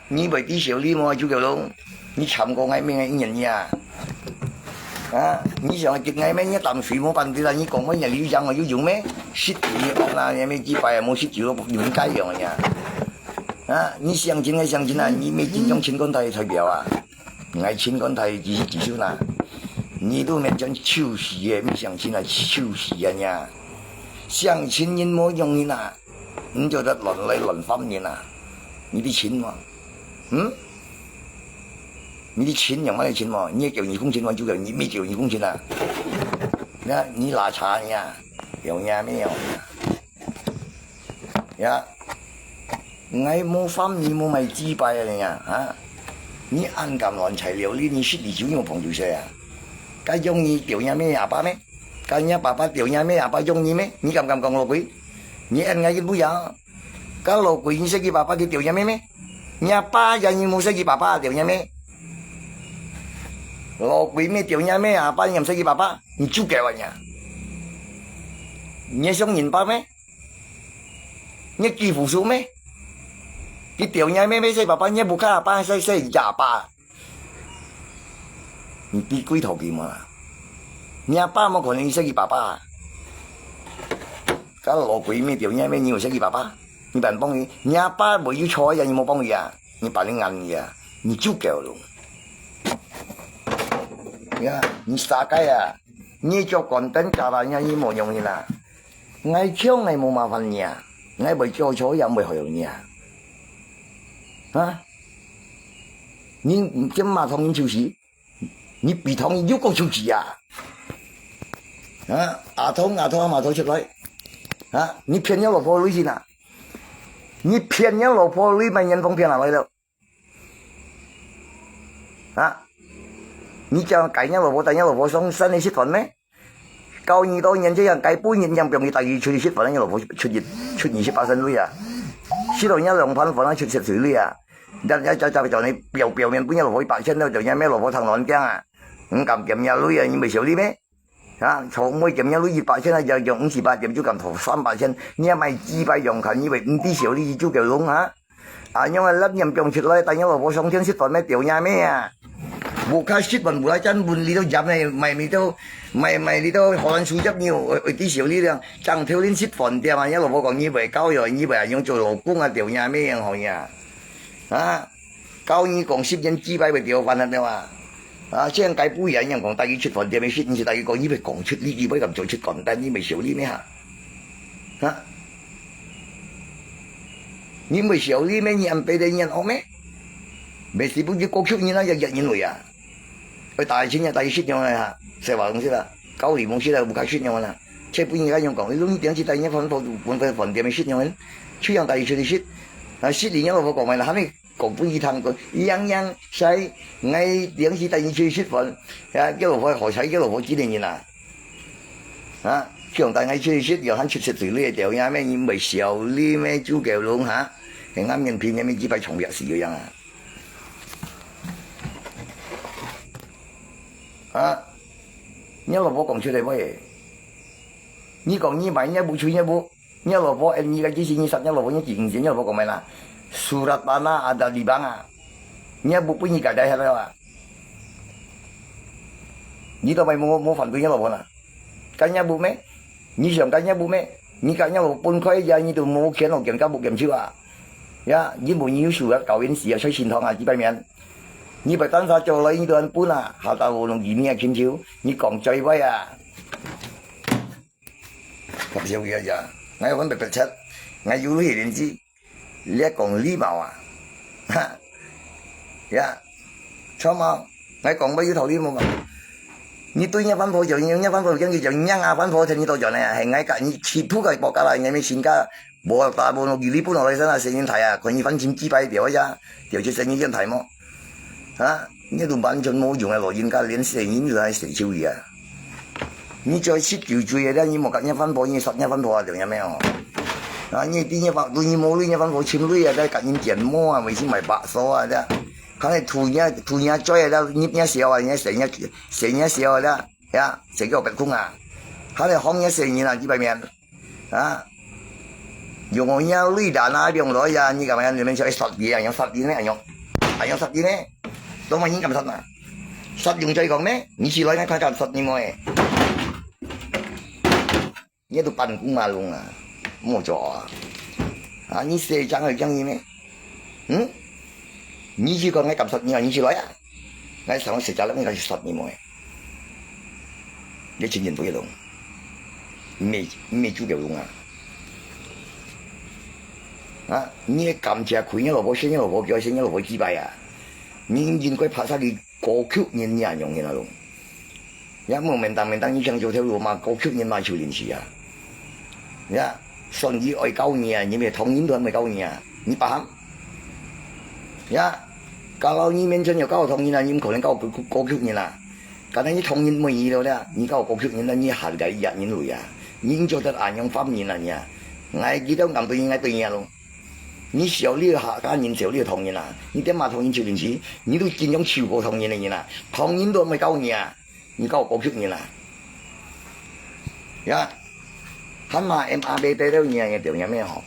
ni bởi tí xíu đi mà chú kiểu luôn ni chậm có ngay mấy nhìn nha ni想直ngay mấy nhát tầm水冇辦法啦，你講乜人要人我要用咩？蝕住啦，有咩幾百冇蝕住咯，用雞樣呀你相親嘅相親啊，你未見種錢官太代表啊？愛錢講太至少啦，你都免講臭死嘅，咩相親啊臭死啊呀！相親人冇用人啊，你就得輪嚟輪翻人啊！你啲錢嘛，你啲錢用乜嘢錢嘛？你叫二公錢我就叫你咩叫二公錢啊？你拿茶呀，有呀咩有呀？我冇翻你冇咪支拜啊你啊！你按咁亂材料，你識你少用碰住些啊？該用你掉嘢咩阿爸咩？該你爸爸掉嘢咩阿爸用你咩？你咁講落去，你按我嘅不樣？該落去你識佢爸爸佢掉嘢咩？你阿爸人你冇識佢爸爸掉嘢咩？落去咩掉嘢咩？阿爸你唔識佢爸爸，你豬腳呀？你想人爸咩？你幾乎數咩？cái tiểu nhai mấy say bà nhai bù cá ba say giả bà你逼龟頭劍啊你阿爸冇可能識佢爸爸咁攞鬼咩tiểu nhai咩你又識佢爸爸你別人幫你阿爸冇要錯人你冇幫佢啊你把你硬嘅你就夠咯你傻雞啊你做content假啦你冇用嘅啦我搶你冇麻煩你啊我未做錯又未害你啊你今馬同人超市，你比同人有個超市啊？阿頭馬頭出來，你騙人老婆女先啊？你騙人老婆女咪人方騙下來了？你叫計人老婆，但人老婆想生你食飯咩？教二多人這樣計半人人讓你第二出去食飯，人老婆出現18身女啊？食到人2盤飯出10水女啊？就你表面本一老婆100千都就有咩老婆騰亂驚啊？咁撳女啊，你咪少啲咩？坐妹撳女200千啊，就用58撳就撳頭300千，你咪200用勤，以為5啲少啲就叫窿因為甩人병出來，但有老婆上天食飯咩掉嘢咩啊？無卡食飯無啦真換你都入嚟，咪你都荷蘭水汁尿，啲少啲量，爭條鏈食飯店啊！有老婆講以為交友，以為係用做老公啊掉嘢咩樣行呀？教你講10人幾百會掉飯係咪話？這樣計杯人講第二出飯店咪蝕，唔是第二個以為講出呢幾杯咁做出飯店，你咪少啲咩嚇？你咪少啲咩人俾你人學咩？咪是不知國出人啦，日人來啊！佢大錢就第雪樣啦，石華公司啦，9年冇雪啦，冇解雪樣啦。即係本而家樣講，你攏點知第一份飯店嘅雪樣，出樣第二出嘅雪，啊雪年一路講埋啦，後尾講本二趟講，樣細，嗌點知第二出雪飯，啊一路何使一路何幾年啦，啊出樣第二出雪又肯出食住呢條嘢咩？唔係笑呢咩豬腳窿嚇，係啱人片嘅咩只塊重藥事嘅樣啊！啊！你老婆講出嚟乜嘢？你講你買一部吹一部，你老婆你個幾錢？你10，你老婆你幾錢？你老婆講咩啦？Surat tanah ada di bank啊！你一部本你解解係咪啊？你都咪冇反對你老婆啦？跟一部咩？你想跟一部咩？你跟一部半塊呀？你都冇錢落錢，加冇錢少啊！呀！你冇要數啊？舊年時啊，吹錢堂啊，幾百面。你ไปตั้งซาโจเลยนี่เดินปุ้นอ่ะหาตาโวลงกี่เนี่ยคิมชิวนี่กล่องใจไว้อ่ะกับเชียวเยอะจ้ะไงวันแบบชัดไงอยู่รู้เห็นสิเรียกกล่องรีบเอาอ่ะฮะยะชอบมาไงกล่องไม่อยู่เท่านี้มั้ง你對一分貨就一分貨，跟住就2分貨，聽呢度就呢係嗌價，你切鋪嘅報價啦，你咪先價冇大部分2厘半落嚟身啊，成年睇啊，佢2分錢幾百條啫，條出成呢張題目。啊！呢度完全冇用嘅羅燕家連成年就係食超嘢啊！你再切住住嘢咧，你冇夾1分貨，你11分貨啊，仲有咩哦？啊！你啲1分，你冇呢1分貨，簽呢啊，咧夾人建模啊，為先賣白鎖啊啫，可能塗嘢追啊咧，捏一少啊，你成一少啊咧，呀，成個白空啊，可能行一成年啊，幾百面啊！用我要鋁彈啊，用來呀，你咁樣你們就10嘢啊，用10嘢咩用？係用10嘢咩？都咪已經咁實啊！實用最講咩？你試來睇睇實你冇誒？呢度辦公馬龍啊，冇做啊！啊，你寫章係講嘢咩？嗯？你試講你咁實你話你試來啊？你上食咗啦，你係實你冇誒？你前年不要動，咩豬腳用啊？啊！你咁隻佢一路冇升一路冇叫升一路冇幾百啊！你應該拍晒你過去年人用嘅啦，一冇明當你想做條路嘛，過去年嘛少年時啊，呀，順義愛9年啊，你咪同年都係咪9年啊？你白喊，呀，kalau你面前有搞同年啊，你可能搞過去年啦，但係你同年冇意到咧，你搞過去年啦，你下個1年嚟啊，你已經做得按樣方面啦，你啊，我記得啱對應該對嘢咯。你小呢個下家年小呢個同年啊，你點嘛同年少年時，你都見咗超過同年嚟啦，同年都咪9年啊，你搞過去年啦，呀，喊嘛 MRB 對到年嘅條有咩好？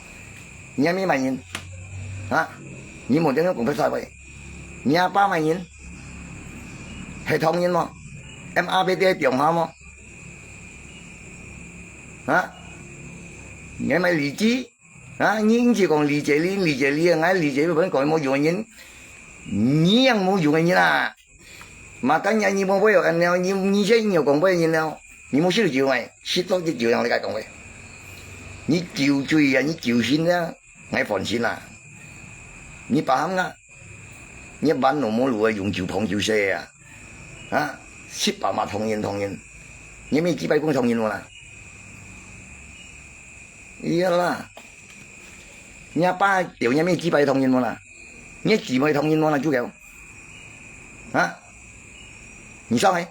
你有咩萬年啊？你冇點樣講得晒喂？28萬年係同年麼 ？MRB 對條下麼？啊？你咪理智？啊！你只講理解你，俺理解不本講冇用嘅人，你樣冇用嘅人啦。嘛，當然你冇會有人了，你先有講會人了，你冇識到就咪，識到就讓你解講會。你就罪啊，你就先啦，我放心啦。你白喊啊，你晚路冇路啊，用就碰就死啊！啊，700萬同人，你咪幾百公同人啦？依啦。你阿爸掉嘢咩幾百同人喎啦？你字咪同人喎啦，豬腳，啊？你上去。